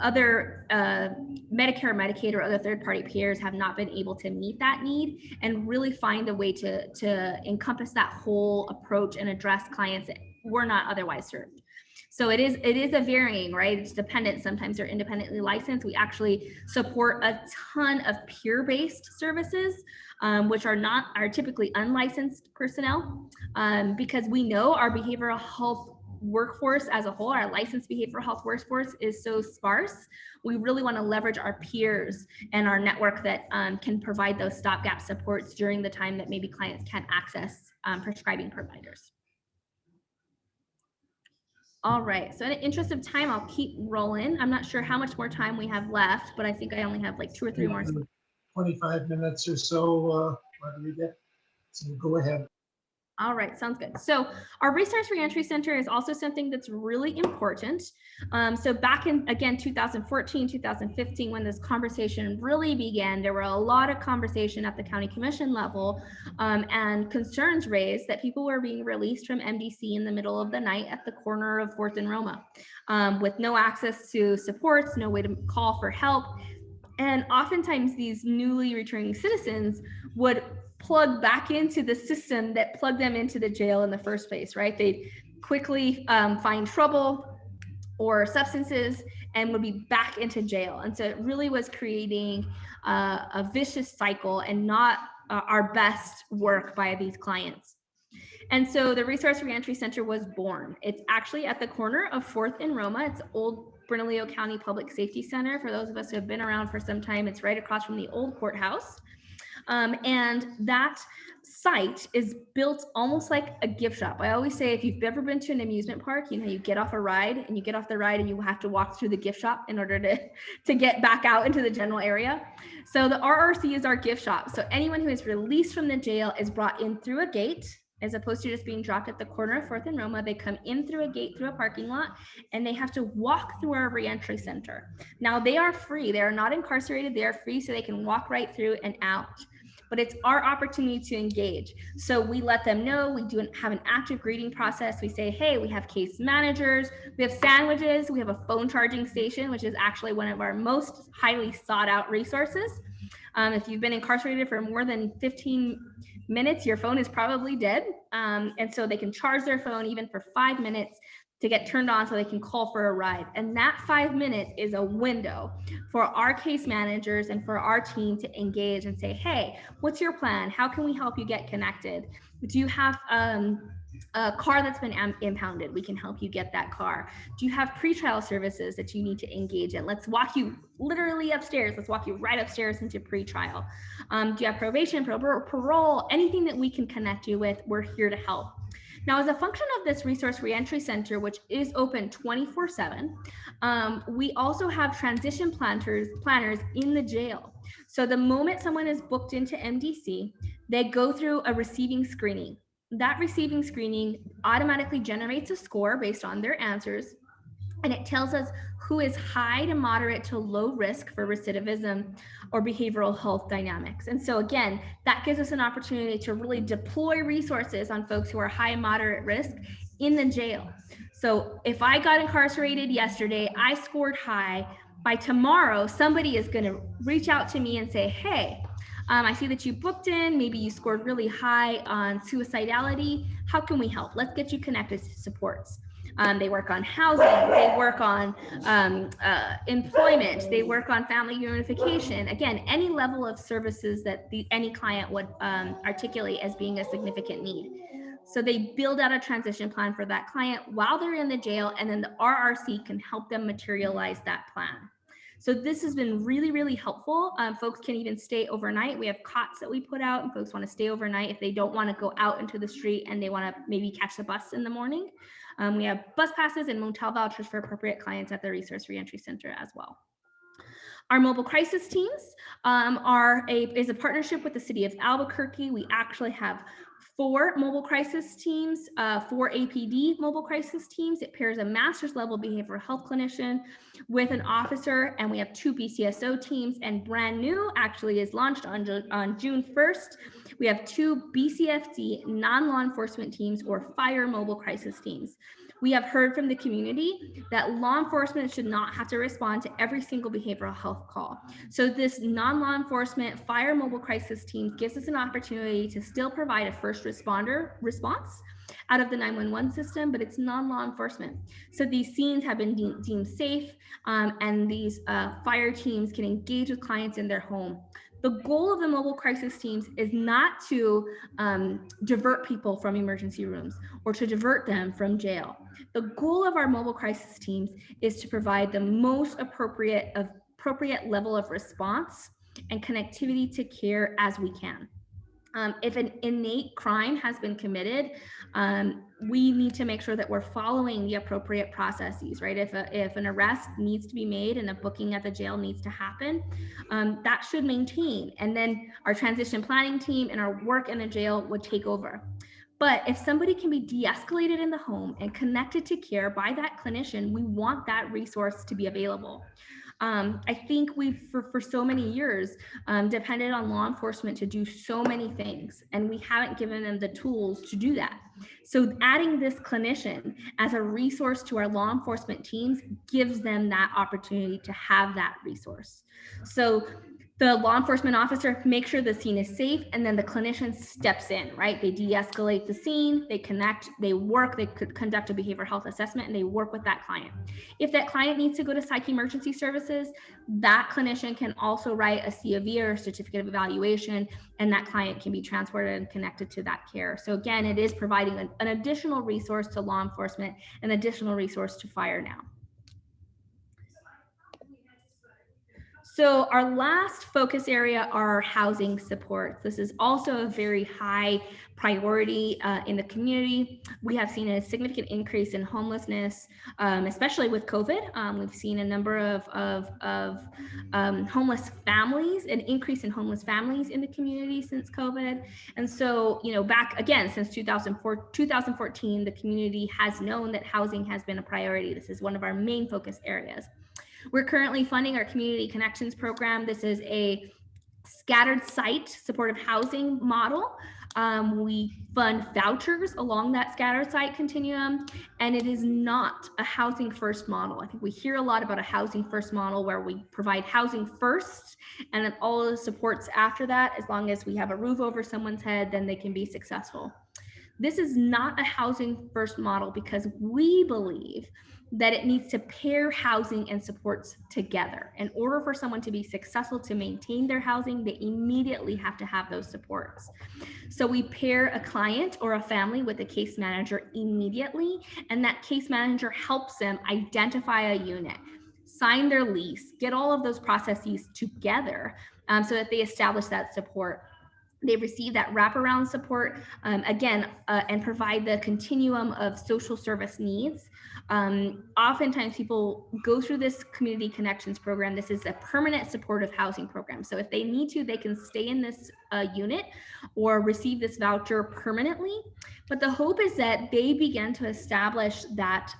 other Medicare, Medicaid, or other third-party payers have not been able to meet that need, and really find a way to encompass that whole approach and address clients that were not otherwise served. So it is a varying, right? It's dependent. Sometimes they're independently licensed. We actually support a ton of peer-based services, which are typically unlicensed personnel, because we know our behavioral health workforce as a whole, our licensed behavioral health workforce is so sparse. We really want to leverage our peers and our network that can provide those stopgap supports during the time that maybe clients can't access prescribing providers. All right, so in the interest of time, I'll keep rolling. I'm not sure how much more time we have left, but I think I only have like 2 or 3 more. 25 minutes or so. What do we get? So go ahead. All right, sounds good. So our Resource Reentry Center is also something that's really important. So back in, again, 2014, 2015, when this conversation really began, there were a lot of conversation at the county commission level and concerns raised that people were being released from MDC in the middle of the night at the corner of 4th and Roma with no access to supports, no way to call for help. And oftentimes these newly returning citizens would plug back into the system that plugged them into the jail in the first place, right? They'd quickly find trouble or substances and would be back into jail. And so it really was creating a vicious cycle and not our best work by these clients. And so the Resource Reentry Center was born. It's actually at the corner of 4th and Roma. It's old Bernalillo County Public Safety Center. For those of us who have been around for some time, it's right across from the old courthouse. And that site is built almost like a gift shop. I always say, if you've ever been to an amusement park, you know, you get off a ride and you get off the ride and you have to walk through the gift shop in order to get back out into the general area. So the RRC is our gift shop. So anyone who is released from the jail is brought in through a gate, as opposed to just being dropped at the corner of 4th and Roma. They come in through a gate, through a parking lot, and they have to walk through our reentry center. Now they are free. They are not incarcerated. They are free, so they can walk right through and out. But it's our opportunity to engage. So we let them know, we do have an active greeting process. We say, hey, we have case managers, we have sandwiches, we have a phone charging station, which is actually one of our most highly sought out resources. If you've been incarcerated for more than 15 minutes, your phone is probably dead. And so they can charge their phone even for 5 minutes to get turned on so they can call for a ride. And that 5 minutes is a window for our case managers and for our team to engage and say, hey, what's your plan? How can we help you get connected? Do you have a car that's been impounded? We can help you get that car. Do you have pretrial services that you need to engage in? Let's walk you literally upstairs. Let's walk you right upstairs into pretrial. Do you have probation, parole, anything that we can connect you with? We're here to help. Now, as a function of this Resource Reentry Center, which is open 24/7, we also have transition planners in the jail. So the moment someone is booked into MDC, they go through a receiving screening. That receiving screening automatically generates a score based on their answers, and it tells us who is high to moderate to low risk for recidivism or behavioral health dynamics. And so again, that gives us an opportunity to really deploy resources on folks who are high and moderate risk in the jail. So if I got incarcerated yesterday, I scored high. By tomorrow, somebody is going to reach out to me and say, hey, I see that you booked in, maybe you scored really high on suicidality. How can we help? Let's get you connected to supports. They work on housing, they work on employment, they work on family reunification. Again, any level of services that any client would articulate as being a significant need. So they build out a transition plan for that client while they're in the jail, and then the RRC can help them materialize that plan. So this has been really, really helpful. Folks can even stay overnight. We have cots that we put out, and folks want to stay overnight if they don't want to go out into the street and they want to maybe catch the bus in the morning. We have bus passes and motel vouchers for appropriate clients at the Resource Reentry Center as well. Our mobile crisis teams is a partnership with the city of Albuquerque. We actually have 4 mobile crisis teams, 4 APD mobile crisis teams. It pairs a master's level behavioral health clinician with an officer, and we have 2 BCSO teams, and brand new actually is launched on June 1st. We have 2 BCFD non-law enforcement teams or fire mobile crisis teams. We have heard from the community that law enforcement should not have to respond to every single behavioral health call. So this non-law enforcement fire mobile crisis team gives us an opportunity to still provide a first responder response out of the 911 system, but it's non-law enforcement. So these scenes have been deemed safe, and these fire teams can engage with clients in their home. The goal of the mobile crisis teams is not to divert people from emergency rooms or to divert them from jail. The goal of our mobile crisis teams is to provide the most appropriate level of response and connectivity to care as we can. If an innate crime has been committed, we need to make sure that we're following the appropriate processes, right? If an arrest needs to be made and a booking at the jail needs to happen, that should maintain. And then our transition planning team and our work in the jail would take over. But if somebody can be de-escalated in the home and connected to care by that clinician, we want that resource to be available. I think we've, for so many years, depended on law enforcement to do so many things, and we haven't given them the tools to do that. So adding this clinician as a resource to our law enforcement teams gives them that opportunity to have that resource. So the law enforcement officer makes sure the scene is safe, and then the clinician steps in, right? They de-escalate the scene, they connect, they work, they could conduct a behavioral health assessment, and they work with that client. If that client needs to go to psych emergency services, that clinician can also write a COV or certificate of evaluation, and that client can be transported and connected to that care. So again, it is providing an additional resource to law enforcement, an additional resource to fire now. So our last focus area are housing supports. This is also a very high priority in the community. We have seen a significant increase in homelessness, especially with COVID. We've seen a number of homeless families, an increase in homeless families in the community since COVID. And so, back again, since 2014, the community has known that housing has been a priority. This is one of our main focus areas. We're currently funding our Community Connections program. This is a scattered site supportive housing model. We fund vouchers along that scattered site continuum, and it is not a housing first model. I think we hear a lot about a housing first model where we provide housing first and then all of the supports after that. As long as we have a roof over someone's head, then they can be successful. This is not a housing first model because we believe that it needs to pair housing and supports together. In order for someone to be successful to maintain their housing, they immediately have to have those supports. So we pair a client or a family with a case manager immediately, and that case manager helps them identify a unit, sign their lease, get all of those processes together so that they establish that support. They receive that wraparound support, and provide the continuum of social service needs. Oftentimes people go through this Community Connections program. This is a permanent supportive housing program. So if they need to, they can stay in this unit or receive this voucher permanently. But the hope is that they begin to establish that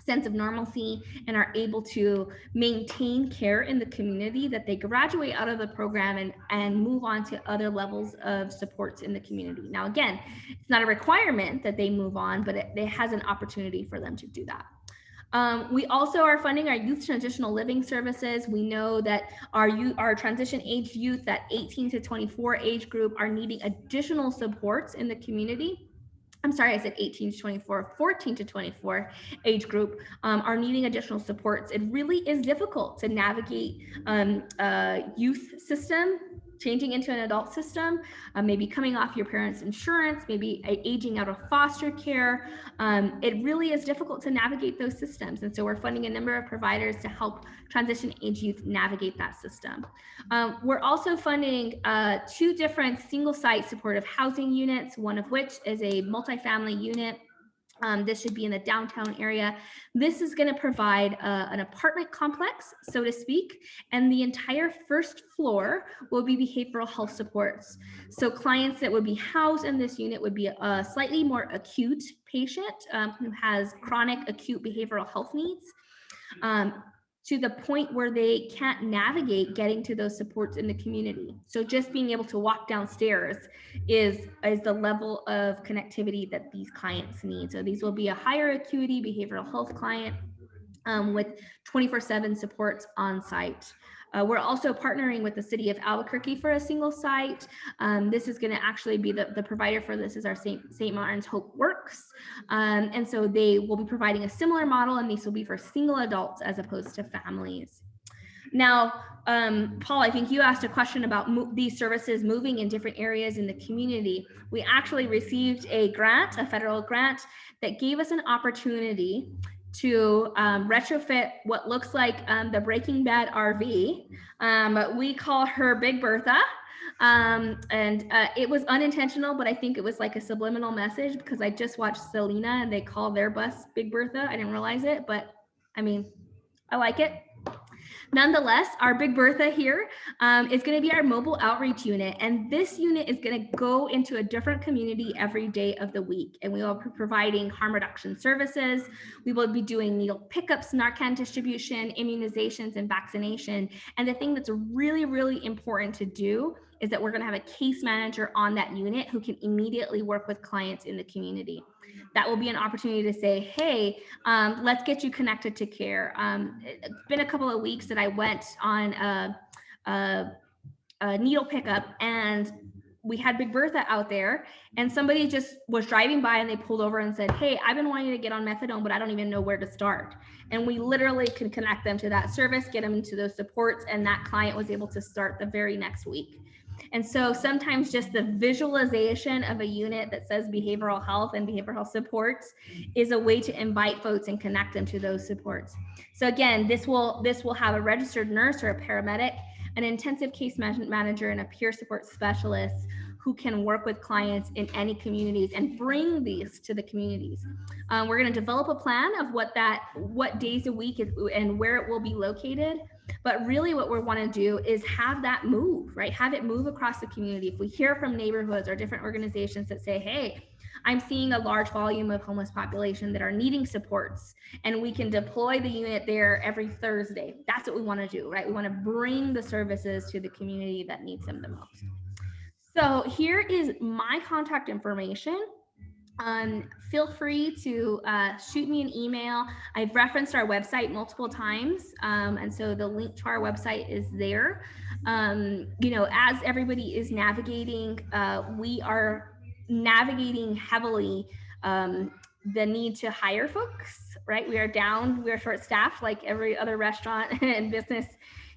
sense of normalcy and are able to maintain care in the community, that they graduate out of the program and move on to other levels of supports in the community. Now, again, it's not a requirement that they move on, but it has an opportunity for them to do that. We also are funding our youth transitional living services. We know that our transition age youth, that 18 to 24 age group, are needing additional supports in the community. I'm sorry, I said 18 to 24, 14 to 24 age group are needing additional supports. It really is difficult to navigate a youth system, changing into an adult system, maybe coming off your parents' insurance, maybe aging out of foster care. It really is difficult to navigate those systems. And so we're funding a number of providers to help transition age youth navigate that system. We're also funding 2 different single site supportive housing units, one of which is a multifamily unit. This should be in the downtown area. This is going to provide an apartment complex, so to speak, and the entire first floor will be behavioral health supports. So clients that would be housed in this unit would be a slightly more acute patient who has chronic acute behavioral health needs. To the point where they can't navigate getting to those supports in the community. So just being able to walk downstairs is the level of connectivity that these clients need. So these will be a higher acuity behavioral health client with 24/7 supports on site. We're also partnering with the city of Albuquerque for a single site. This is going to actually be the provider for this is our St. Martin's Hope Works. And so they will be providing a similar model, and these will be for single adults as opposed to families. Now, Paul, I think you asked a question about these services moving in different areas in the community. We actually received a grant, a federal grant, that gave us an opportunity to retrofit what looks like the Breaking Bad RV. We call her Big Bertha. It was unintentional, but I think it was like a subliminal message because I just watched Selena and they call their bus Big Bertha. I didn't realize it, but I mean, I like it. Nonetheless, our Big Bertha here is going to be our mobile outreach unit. And this unit is going to go into a different community every day of the week. And we will be providing harm reduction services. We will be doing needle pickups, Narcan distribution, immunizations, and vaccination. And the thing that's really, really important to do is that we're going to have a case manager on that unit who can immediately work with clients in the community. That will be an opportunity to say, hey, let's get you connected to care. It's been a couple of weeks that I went on a needle pickup and we had Big Bertha out there and somebody just was driving by and they pulled over and said, hey, I've been wanting to get on methadone, but I don't even know where to start. And we literally can connect them to that service, get them into those supports, and that client was able to start the very next week. And so sometimes just the visualization of a unit that says behavioral health and behavioral health supports is a way to invite folks and connect them to those supports. So again, this will have a registered nurse or a paramedic, an intensive case management manager, and a peer support specialist who can work with clients in any communities and bring these to the communities. We're going to develop a plan of what days a week and where it will be located. But really what we want to do is have that move, right? Have it move across the community. If we hear from neighborhoods or different organizations that say, hey, I'm seeing a large volume of homeless population that are needing supports, and we can deploy the unit there every Thursday. That's what we want to do, right? We want to bring the services to the community that needs them the most. So here is my contact information. Feel free to shoot me an email. I've referenced our website multiple times, and so the link to our website is there. As everybody is navigating, we are navigating heavily the need to hire folks, right? We are short staffed like every other restaurant and business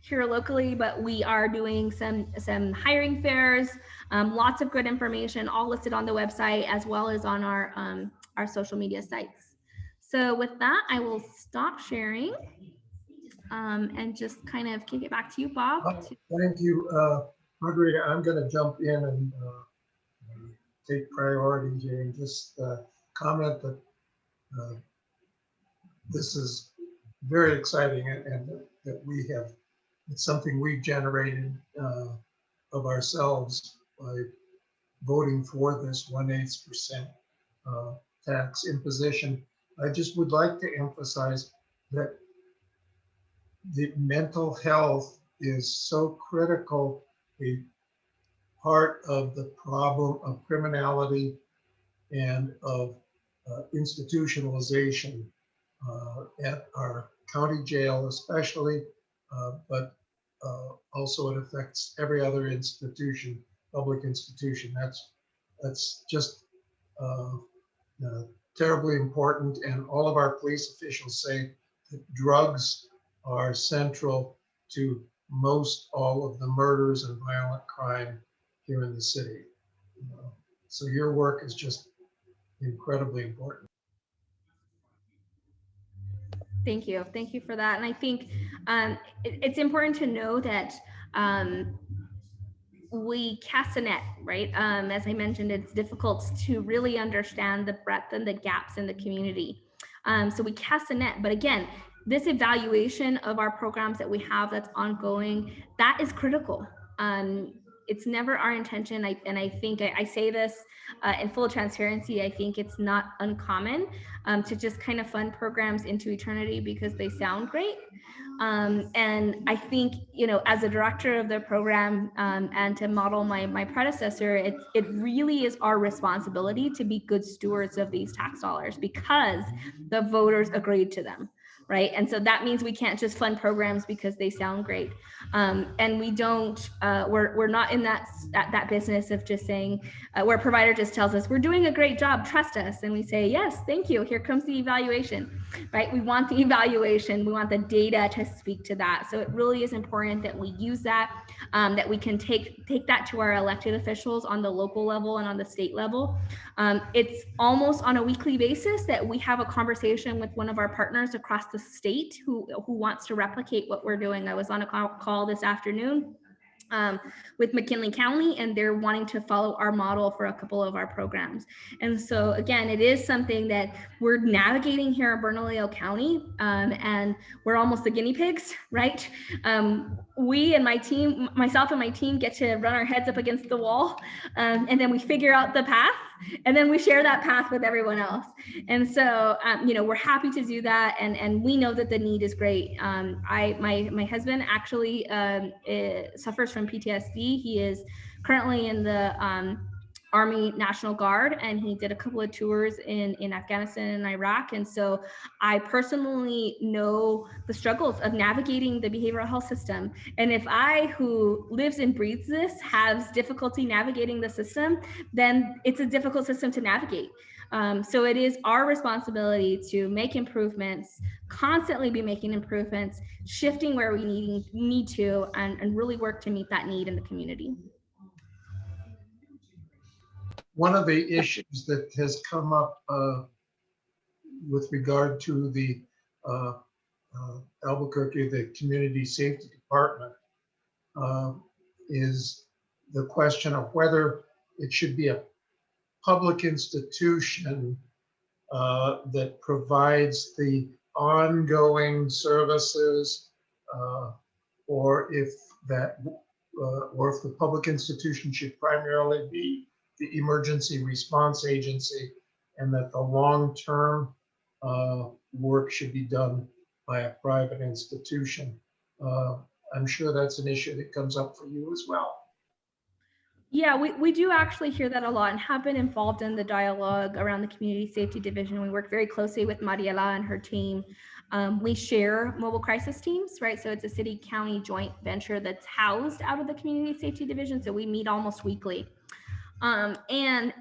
here locally, but we are doing some hiring fairs. Lots of good information, all listed on the website as well as on our social media sites. So with that, I will stop sharing and just kind of kick it back to you, Bob. Thank you, Margarita. I'm going to jump in and take priority here and just comment that this is very exciting and that we have, it's something we've generated of ourselves by voting for this 1/8% tax imposition. I just would like to emphasize that the mental health is so critical a part of the problem of criminality and of institutionalization. at our county jail especially, but also it affects every other institution, public institution. That's just terribly important. And all of our police officials say that drugs are central to most all of the murders and violent crime here in the city. So your work is just incredibly important. Thank you. Thank you for that. And I think it's important to know that we cast a net, right? As I mentioned, it's difficult to really understand the breadth and the gaps in the community. So we cast a net, but again, this evaluation of our programs that we have that's ongoing, that is critical. It's never our intention, and I think I say this in full transparency, I think it's not uncommon to just kind of fund programs into eternity because they sound great. And I think, you know, as a director of the program and to model my predecessor, it really is our responsibility to be good stewards of these tax dollars because the voters agreed to them, right? And so that means we can't just fund programs because they sound great. And we don't, we're not in that business of just saying, where a provider just tells us, we're doing a great job, trust us. And we say, yes, thank you, here comes the evaluation, right? We want the evaluation, we want the data to speak to that. So it really is important that we use that, that we can take that to our elected officials on the local level and on the state level. It's almost on a weekly basis that we have a conversation with one of our partners across the state who wants to replicate what we're doing. I was on a call this afternoon with McKinley County, and they're wanting to follow our model for a couple of our programs. And so again, it is something that we're navigating here in Bernalillo County, and we're almost the guinea pigs, right? We and my team, myself and my team, get to run our heads up against the wall, and then we figure out the path, and then we share that path with everyone else. And so, you know, we're happy to do that, and we know that the need is great. My husband actually suffers from PTSD. He is currently in the Army National Guard, and he did a couple of tours in Afghanistan and Iraq. And so I personally know the struggles of navigating the behavioral health system. And if I, who lives and breathes this, has difficulty navigating the system, then it's a difficult system to navigate. So it is our responsibility to make improvements, constantly be making improvements, shifting where we need to, and really work to meet that need in the community. One of the issues that has come up with regard to the Albuquerque, the Community Safety Department, is the question of whether it should be a public institution that provides the ongoing services, or if the public institution should primarily be the emergency response agency, and that the long-term work should be done by a private institution. I'm sure that's an issue that comes up for you as well. Yeah, we do actually hear that a lot and have been involved in the dialogue around the Community Safety Division. We work very closely with Mariela and her team. We share mobile crisis teams, right? So it's a city-county joint venture that's housed out of the Community Safety Division. So we meet almost weekly. And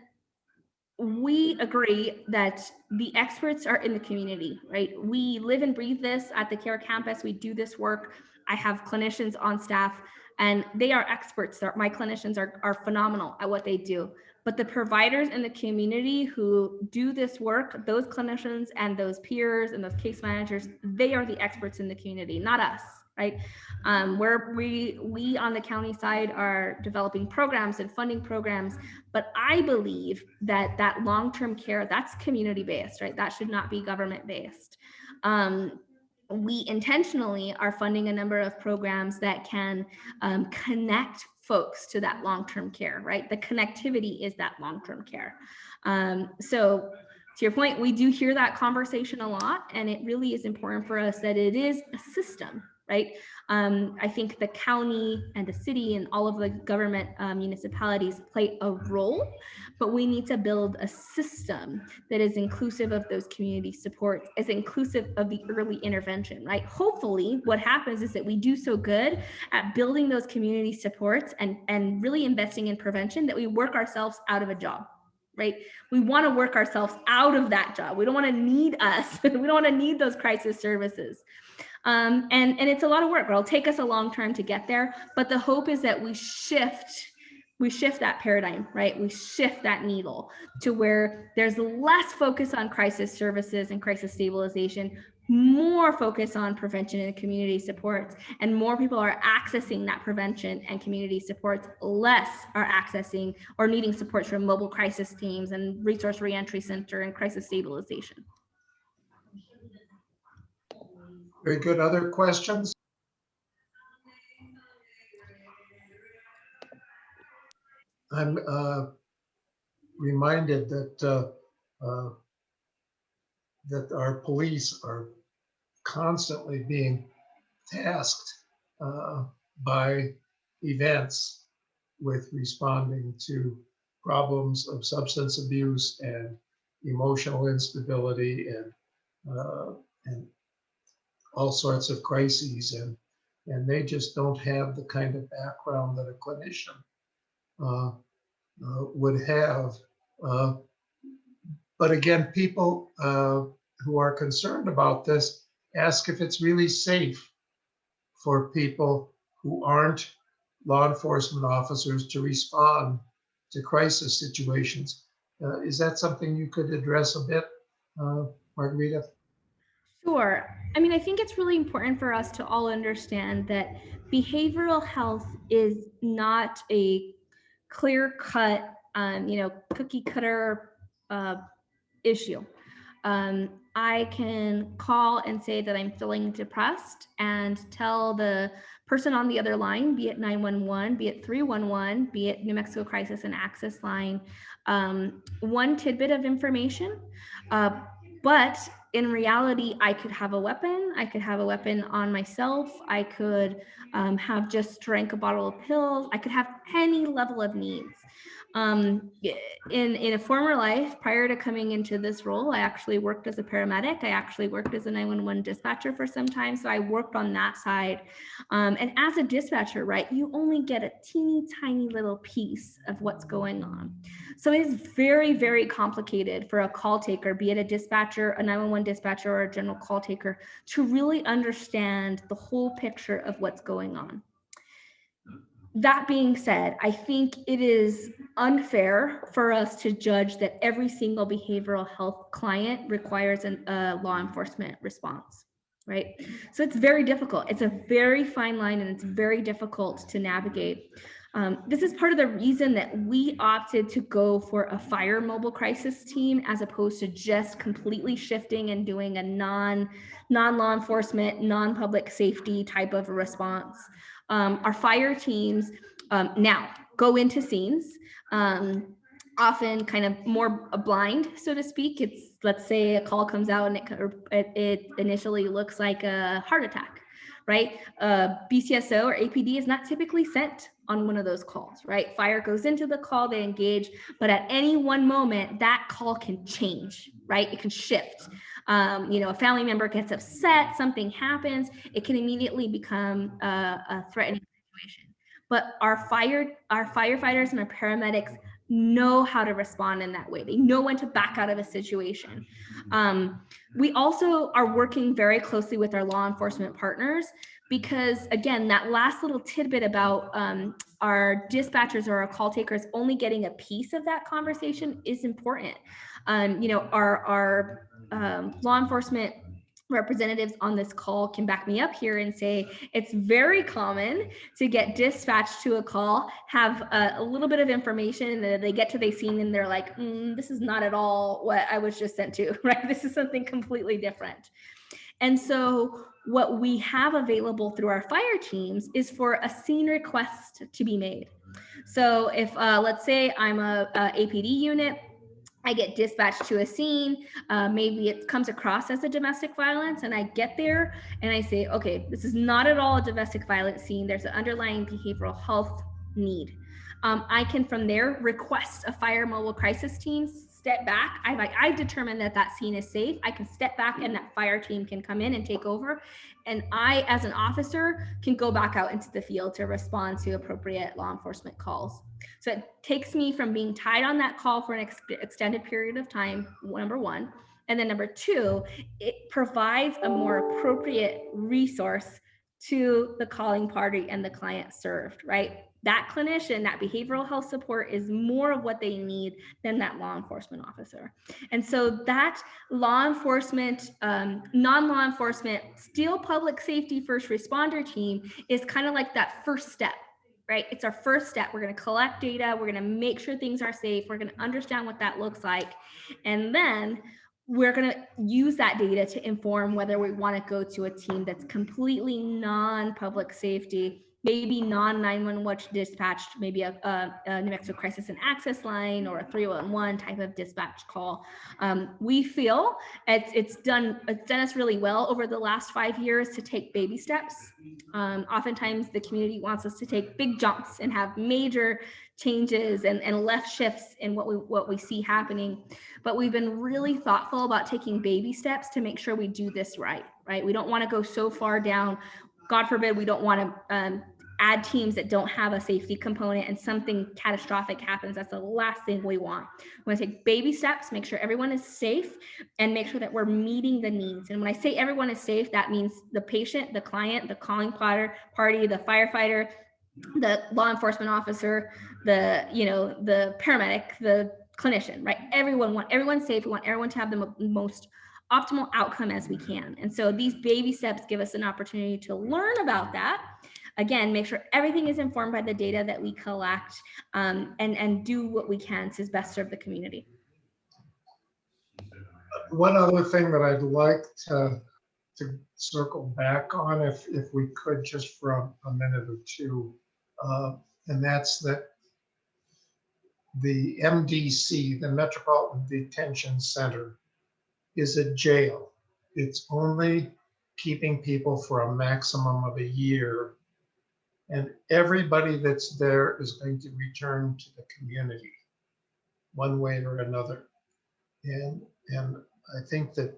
we agree that the experts are in the community, right? We live and breathe this at the CARE campus. We do this work. I have clinicians on staff, and they are experts. My clinicians are phenomenal at what they do. But the providers in the community who do this work, those clinicians and those peers and those case managers, they are the experts in the community, not us, right? Where we on the county side are developing programs and funding programs, but I believe that long-term care, that's community-based, right? That should not be government-based. We intentionally are funding a number of programs that can connect folks to that long-term care, right? The connectivity is that long-term care. So to your point, we do hear that conversation a lot, and it really is important for us that it is a system, right? I think the county and the city and all of the government municipalities play a role, but we need to build a system that is inclusive of those community supports, is inclusive of the early intervention, right? Hopefully what happens is that we do so good at building those community supports and really investing in prevention that we work ourselves out of a job. Right? We want to work ourselves out of that job. We don't want to need us. We don't want to need those crisis services. And it's a lot of work. It'll take us a long time to get there. But the hope is that we shift that paradigm, right? We shift that needle to where there's less focus on crisis services and crisis stabilization, more focus on prevention and community supports, and more people are accessing that prevention and community supports, less are accessing or needing supports from mobile crisis teams and resource reentry center and crisis stabilization. Very good. Other questions? I'm reminded that that our police are constantly being tasked by events with responding to problems of substance abuse and emotional instability and all sorts of crises, and they just don't have the kind of background that a clinician would have. But again, people who are concerned about this ask if it's really safe for people who aren't law enforcement officers to respond to crisis situations. Is that something you could address a bit, Margarita? Sure. I mean, I think it's really important for us to all understand that behavioral health is not a clear-cut, cookie cutter issue. I can call and say that I'm feeling depressed and tell the person on the other line, be it 911, be it 311, be it New Mexico Crisis and Access Line, one tidbit of information, but in reality, I could have a weapon. I could have a weapon on myself. I could have just drank a bottle of pills. I could have any level of needs. In a former life, prior to coming into this role, I actually worked as a paramedic. I actually worked as a 911 dispatcher for some time. So I worked on that side. And as a dispatcher, right, you only get a teeny tiny little piece of what's going on. So it is very, very complicated for a call taker, be it a dispatcher, a 911 dispatcher, or a general call taker, to really understand the whole picture of what's going on. That being said, I think it is unfair for us to judge that every single behavioral health client requires a law enforcement response, right? So it's very difficult. It's a very fine line and it's very difficult to navigate. This is part of the reason that we opted to go for a fire mobile crisis team as opposed to just completely shifting and doing a non-law enforcement, non-public safety type of response. Our fire teams now go into scenes, often kind of more blind, so to speak. It's, let's say a call comes out and it initially looks like a heart attack, right? BCSO or APD is not typically sent on one of those calls, right? Fire goes into the call, they engage, but at any one moment, that call can change, right? It can shift. A family member gets upset, something happens, it can immediately become a threatening situation. But our firefighters and our paramedics know how to respond in that way. They know when to back out of a situation. We also are working very closely with our law enforcement partners because, again, that last little tidbit about our dispatchers or our call takers only getting a piece of that conversation is important. Our law enforcement representatives on this call can back me up here and say it's very common to get dispatched to a call, have a little bit of information, and then they get to the scene and they're like, this is not at all what I was just sent to, right? This is something completely different. And so what we have available through our fire teams is for a scene request to be made. So if let's say I'm a APD unit, I get dispatched to a scene. Maybe it comes across as a domestic violence, and I get there and I say, okay, this is not at all a domestic violence scene. There's an underlying behavioral health need. I can from there request a fire mobile crisis team, step back. I determine that that scene is safe. I can step back and that fire team can come in and take over. And I, as an officer, can go back out into the field to respond to appropriate law enforcement calls. So it takes me from being tied on that call for an extended period of time, number one. And then number two, it provides a more appropriate resource to the calling party and the client served, right? That clinician, that behavioral health support is more of what they need than that law enforcement officer. And so that law enforcement, non-law enforcement, still public safety first responder team is kind of like that first step, right? It's our first step. We're going to collect data. We're going to make sure things are safe. We're going to understand what that looks like. And then we're going to use that data to inform whether we want to go to a team that's completely non-public safety, maybe non-911 dispatched, maybe a New Mexico Crisis and Access line or a 311 type of dispatch call. We feel it's done us really well over the last 5 years to take baby steps. Oftentimes the community wants us to take big jumps and have major changes and left shifts in what we see happening. But we've been really thoughtful about taking baby steps to make sure we do this right? We don't want to go so far down. God forbid, we don't want to add teams that don't have a safety component and something catastrophic happens. That's the last thing we want. We want to take baby steps, make sure everyone is safe, and make sure that we're meeting the needs. And when I say everyone is safe, that means the patient, the client, the calling party, the firefighter, the law enforcement officer, the paramedic, the clinician, right? Everyone's safe. We want everyone to have the most optimal outcome as we can. And so these baby steps give us an opportunity to learn about that. Again, make sure everything is informed by the data that we collect, and do what we can to best serve the community. One other thing that I'd like to circle back on, if we could, just for a minute or two, and that's that the MDC, the Metropolitan Detention Center, is a jail. It's only keeping people for a maximum of a year. And everybody that's there is going to return to the community one way or another. And I think that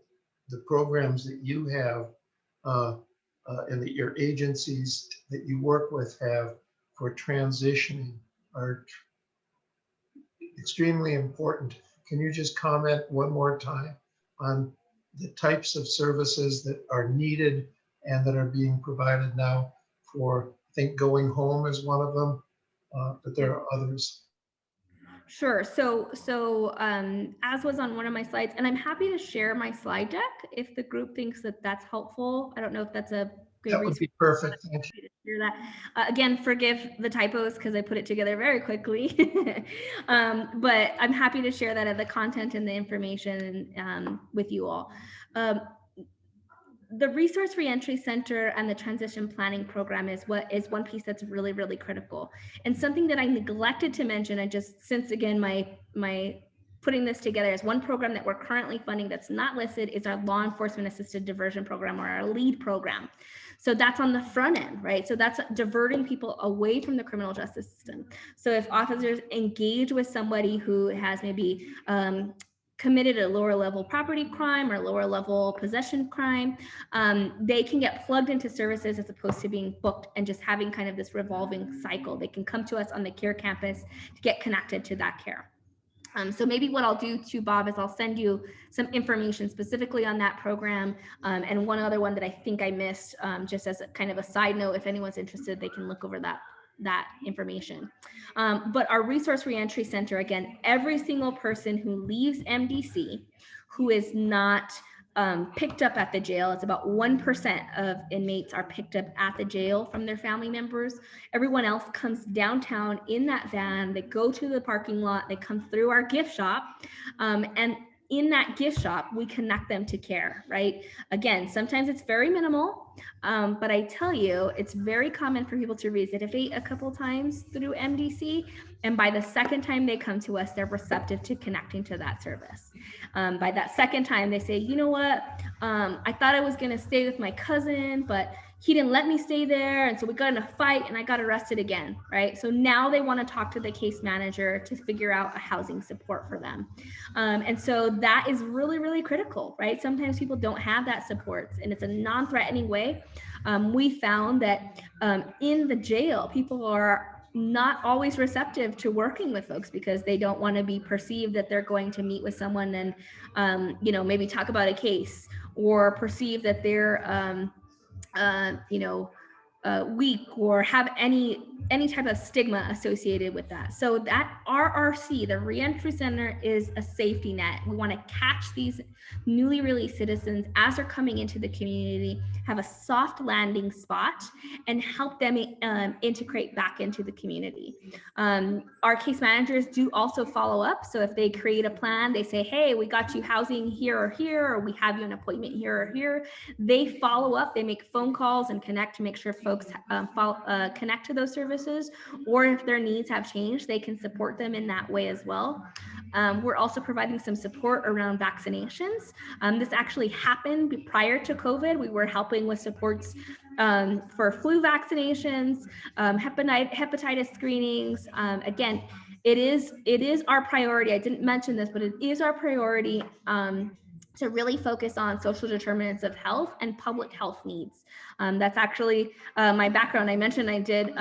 the programs that you have and that your agencies that you work with have for transitioning are extremely important. Can you just comment one more time on the types of services that are needed and that are being provided now for, I think going home is one of them, but there are others. Sure. So as was on one of my slides, and I'm happy to share my slide deck if the group thinks that that's helpful. I don't know if that's a good That would be perfect. Thank you. Hear that. Again, forgive the typos because I put it together very quickly, but I'm happy to share that of the content and the information with you all. The Resource Reentry Center and the Transition Planning Program is one piece that's really, really critical. And something that I neglected to mention, and just since again, my putting this together is one program that we're currently funding that's not listed is our Law Enforcement Assisted Diversion Program, or our LEAD program. So that's on the front end, right? So that's diverting people away from the criminal justice system. So if officers engage with somebody who has maybe committed a lower level property crime or lower level possession crime, they can get plugged into services as opposed to being booked and just having kind of this revolving cycle. They can come to us on the care campus to get connected to that care. So maybe what I'll do too, Bob, is I'll send you some information specifically on that program, and one other one that I think I missed, just as a kind of a side note. If anyone's interested, they can look over that information. But our Resource Reentry Center, again, every single person who leaves MDC who is not picked up at the jail, it's about 1% of inmates are picked up at the jail from their family members. Everyone else comes downtown in that van. They go to the parking lot, they come through our gift shop, and in that gift shop, we connect them to care, right? Again, sometimes it's very minimal, but I tell you, it's very common for people to recidivate a couple times through MDC. And by the second time they come to us, they're receptive to connecting to that service. By that second time, they say, you know what, I thought I was gonna stay with my cousin, but he didn't let me stay there. And so we got in a fight and I got arrested again, right? So now they want to talk to the case manager to figure out a housing support for them. And so that is really, really critical, right? Sometimes people don't have that support and it's a non-threatening way. We found that in the jail, people are not always receptive to working with folks because they don't want to be perceived that they're going to meet with someone and, you know, maybe talk about a case or perceive that they're, weak or have any type of stigma associated with that. So that RRC, the Reentry Center, is a safety net. We want to catch these newly released citizens as they're coming into the community, have a soft landing spot, and help them integrate back into the community. Our case managers do also follow up. So if they create a plan, they say, hey, we got you housing here or here, or we have you an appointment here or here. They follow up, they make phone calls and connect to make sure folks connect to those services, or if their needs have changed, they can support them in that way as well. We're also providing some support around vaccinations. This actually happened prior to COVID. We were helping with supports for flu vaccinations, hepatitis screenings. Again, it is our priority. I didn't mention this, but it is our priority to really focus on social determinants of health and public health needs. That's actually my background. I mentioned I did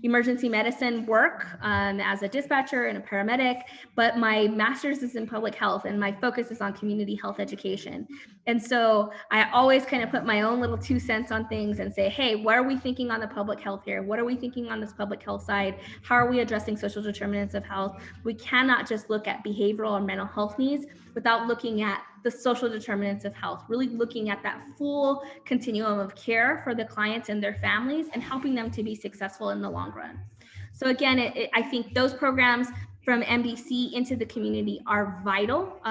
emergency medicine work as a dispatcher and a paramedic, but my master's is in public health and my focus is on community health education. And so I always kind of put my own little 2 cents on things and say, hey, what are we thinking on the public health here? What are we thinking on this public health side? How are we addressing social determinants of health? We cannot just look at behavioral or mental health needs without looking at the social determinants of health, really looking at that full continuum of care for the clients and their families and helping them to be successful in the long run. So again, I think those programs from MDC into the community are vital.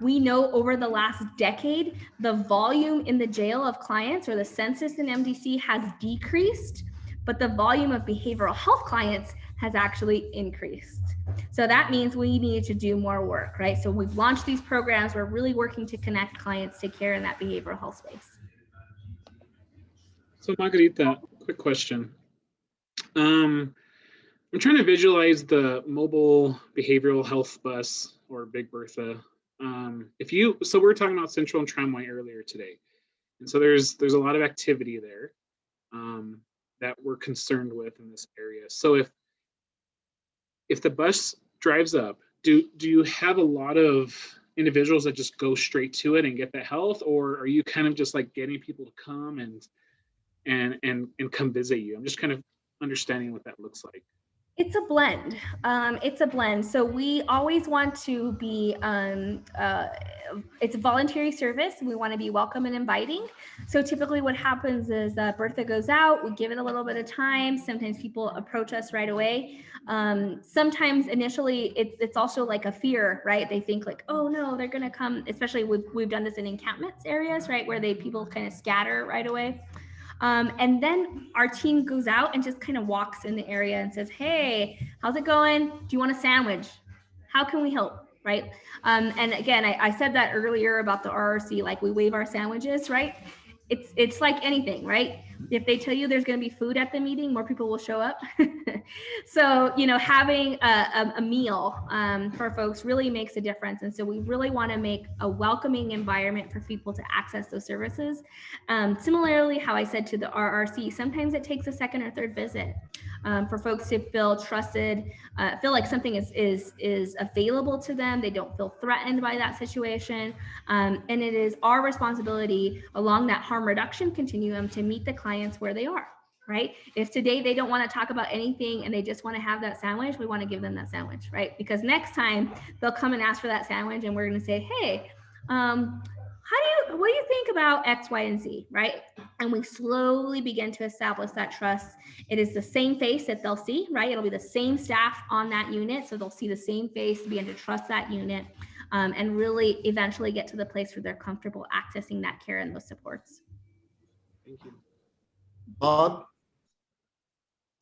We know over the last decade, the volume in the jail of clients or the census in MDC has decreased, but the volume of behavioral health clients has actually increased. So that means we need to do more work, right? So we've launched these programs. We're really working to connect clients to care in that behavioral health space. So Margarita, quick question. I'm trying to visualize the mobile behavioral health bus or Big Bertha. So we're talking about Central and Tramway earlier today. And so there's a lot of activity there that we're concerned with in this area. So if the bus drives up, do you have a lot of individuals that just go straight to it and get the health, or are you kind of just like getting people to come and come visit you? I'm just kind of understanding what that looks like. It's a blend. It's a blend. So we always want to be, it's a voluntary service. We want to be welcome and inviting. So typically what happens is Bertha goes out, we give it a little bit of time. Sometimes people approach us right away. Sometimes initially it's also like a fear, right? They think like, oh no, they're going to come, especially we've done this in encampments areas, right? Where people kind of scatter right away. And then our team goes out and just kind of walks in the area and says, hey, how's it going? Do you want a sandwich? How can we help? Right. And again, I said that earlier about the RRC, like we waive our sandwiches, right? It's like anything, right? If they tell you there's going to be food at the meeting, more people will show up. So, having a meal for folks really makes a difference. And so we really want to make a welcoming environment for people to access those services. Similarly, how I said to the RRC, sometimes it takes a second or third visit for folks to feel trusted, feel like something is available to them. They don't feel threatened by that situation. And it is our responsibility along that harm reduction continuum to meet the clients where they are, right? If today they don't want to talk about anything and they just want to have that sandwich, we want to give them that sandwich, right? Because next time they'll come and ask for that sandwich and we're going to say, hey, what do you think about X, Y, and Z, right? And we slowly begin to establish that trust. It is the same face that they'll see, right? It'll be the same staff on that unit. So they'll see the same face, begin to trust that unit. and really eventually get to the place where they're comfortable accessing that care and those supports. Thank you. Bob,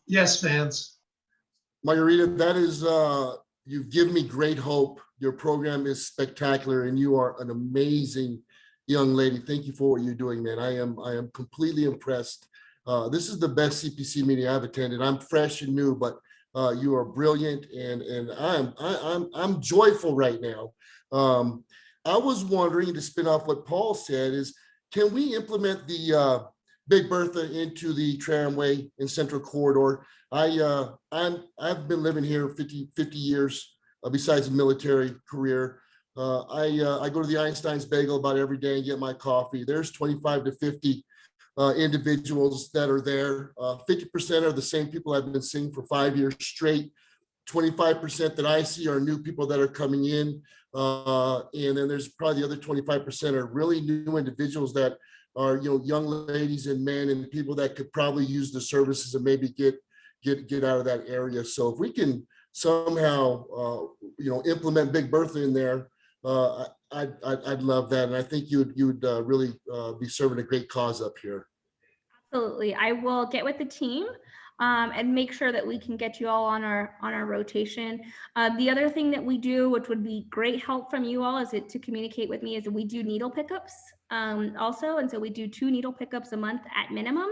Yes, Vance. Margarita, that is, you've given me great hope. Your program is spectacular and you are an amazing young lady. Thank you for what you're doing, man. I am completely impressed. This is the best CPC meeting I've attended. I'm fresh and new, but you are brilliant, and I'm joyful right now. I was wondering, to spin off what Paul said, is can we implement the Big Bertha into the tramway in Central Corridor? I've been living here 50 years, besides a military career. I go to the Einstein's Bagel about every day and get my coffee. There's 25 to 50 individuals that are there. 50% are the same people I've been seeing for 5 years straight. 25% that I see are new people that are coming in. And then there's probably the other 25% are really new individuals that are, young ladies and men and people that could probably use the services and maybe get out of that area. So if we can somehow, implement Big Bertha in there, I'd love that. And I think you would really be serving a great cause up here. Absolutely. I will get with the team and make sure that we can get you all on our rotation. The other thing that we do, which would be great help from you all, to communicate with me, is that we do needle pickups also. And so we do 2 needle pickups a month at minimum.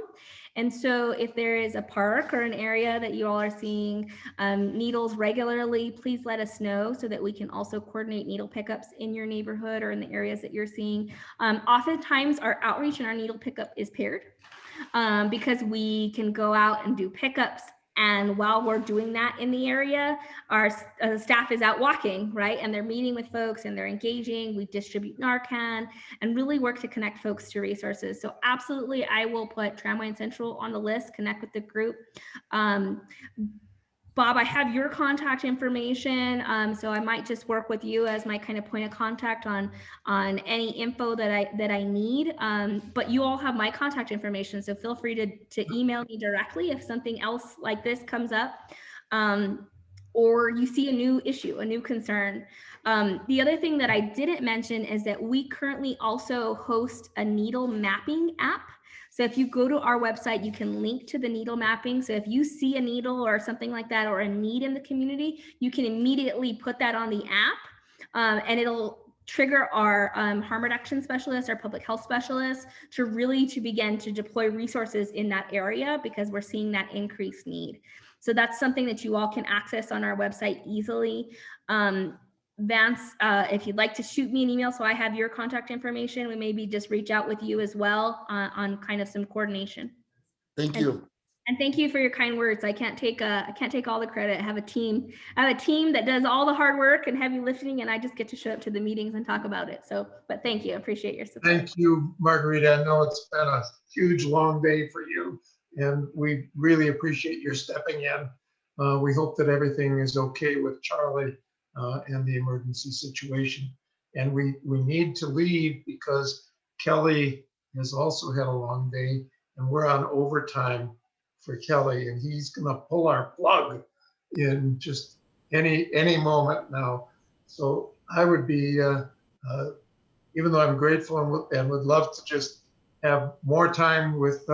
And so if there is a park or an area that you all are seeing needles regularly, please let us know so that we can also coordinate needle pickups in your neighborhood or in the areas that you're seeing. Oftentimes our outreach and our needle pickup is paired. Because we can go out and do pickups, and while we're doing that in the area, our staff is out walking, right? And they're meeting with folks and they're engaging. We distribute Narcan and really work to connect folks to resources. So absolutely, I will put Tramway and Central on the list, connect with the group. Bob, I have your contact information, so I might just work with you as my kind of point of contact on any info that I need. But you all have my contact information, so feel free to email me directly if something else like this comes up, or you see a new issue, a new concern. The other thing that I didn't mention is that we currently also host a needle mapping app. So if you go to our website, you can link to the needle mapping. So if you see a needle or something like that, or a need in the community, you can immediately put that on the app, and it'll trigger our harm reduction specialists, our public health specialists, to begin to deploy resources in that area, because we're seeing that increased need. So that's something that you all can access on our website easily. Vance, if you'd like to shoot me an email so I have your contact information, we maybe just reach out with you as well on kind of some coordination. Thank you. And thank you for your kind words. I can't take all the credit. I have a team that does all the hard work and heavy lifting, and I just get to show up to the meetings and talk about it. So, but thank you. I appreciate your support. Thank you, Margarita. I know it's been a huge, long day for you, and we really appreciate your stepping in. We hope that everything is okay with Charlie and the emergency situation. And we need to leave because Kelly has also had a long day, and we're on overtime for Kelly, and he's gonna pull our plug in just any moment now. So I would be, even though I'm grateful and would love to just have more time with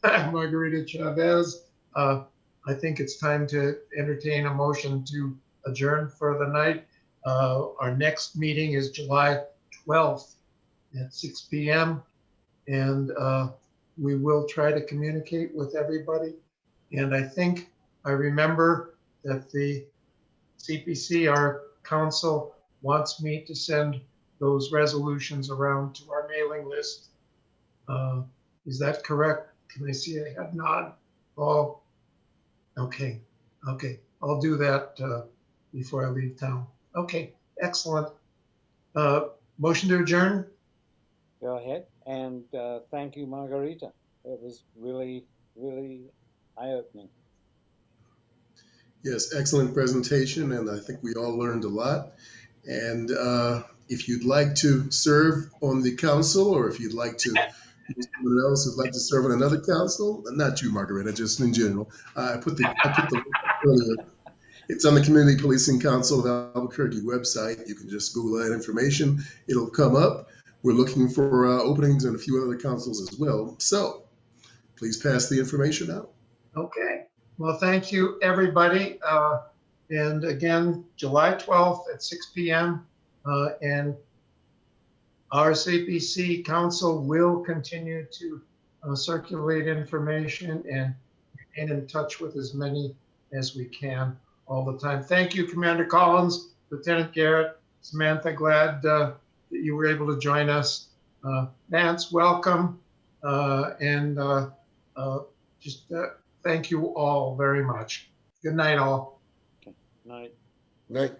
Margarita Chavez, I think it's time to entertain a motion to adjourn for the night. Our next meeting is July 12th at 6 p.m. And we will try to communicate with everybody. And I think I remember that the CPC, our council, wants me to send those resolutions around to our mailing list. Is that correct? Can I see a head nod? Oh, okay. I'll do that before I leave town. Okay, excellent. Motion to adjourn? Go ahead. And thank you, Margarita. It was really, really eye-opening. Yes, excellent presentation, and I think we all learned a lot. And if you'd like to serve on the council, or if you'd like to, someone else who'd like to serve on another council, not you, Margarita, just in general, I put the earlier. It's on the Community Policing Council of Albuquerque website. You can just Google that information. It'll come up. We're looking for openings in a few other councils as well. So please pass the information out. Okay. Well, thank you, everybody. And again, July 12th at 6 p.m. And our CPC Council will continue to circulate information and get in touch with as many as we can all the time. Thank you, Commander Collins, Lieutenant Garrett, Samantha, glad that you were able to join us. Nance, welcome. Just thank you all very much. Good night, all. Night. Night.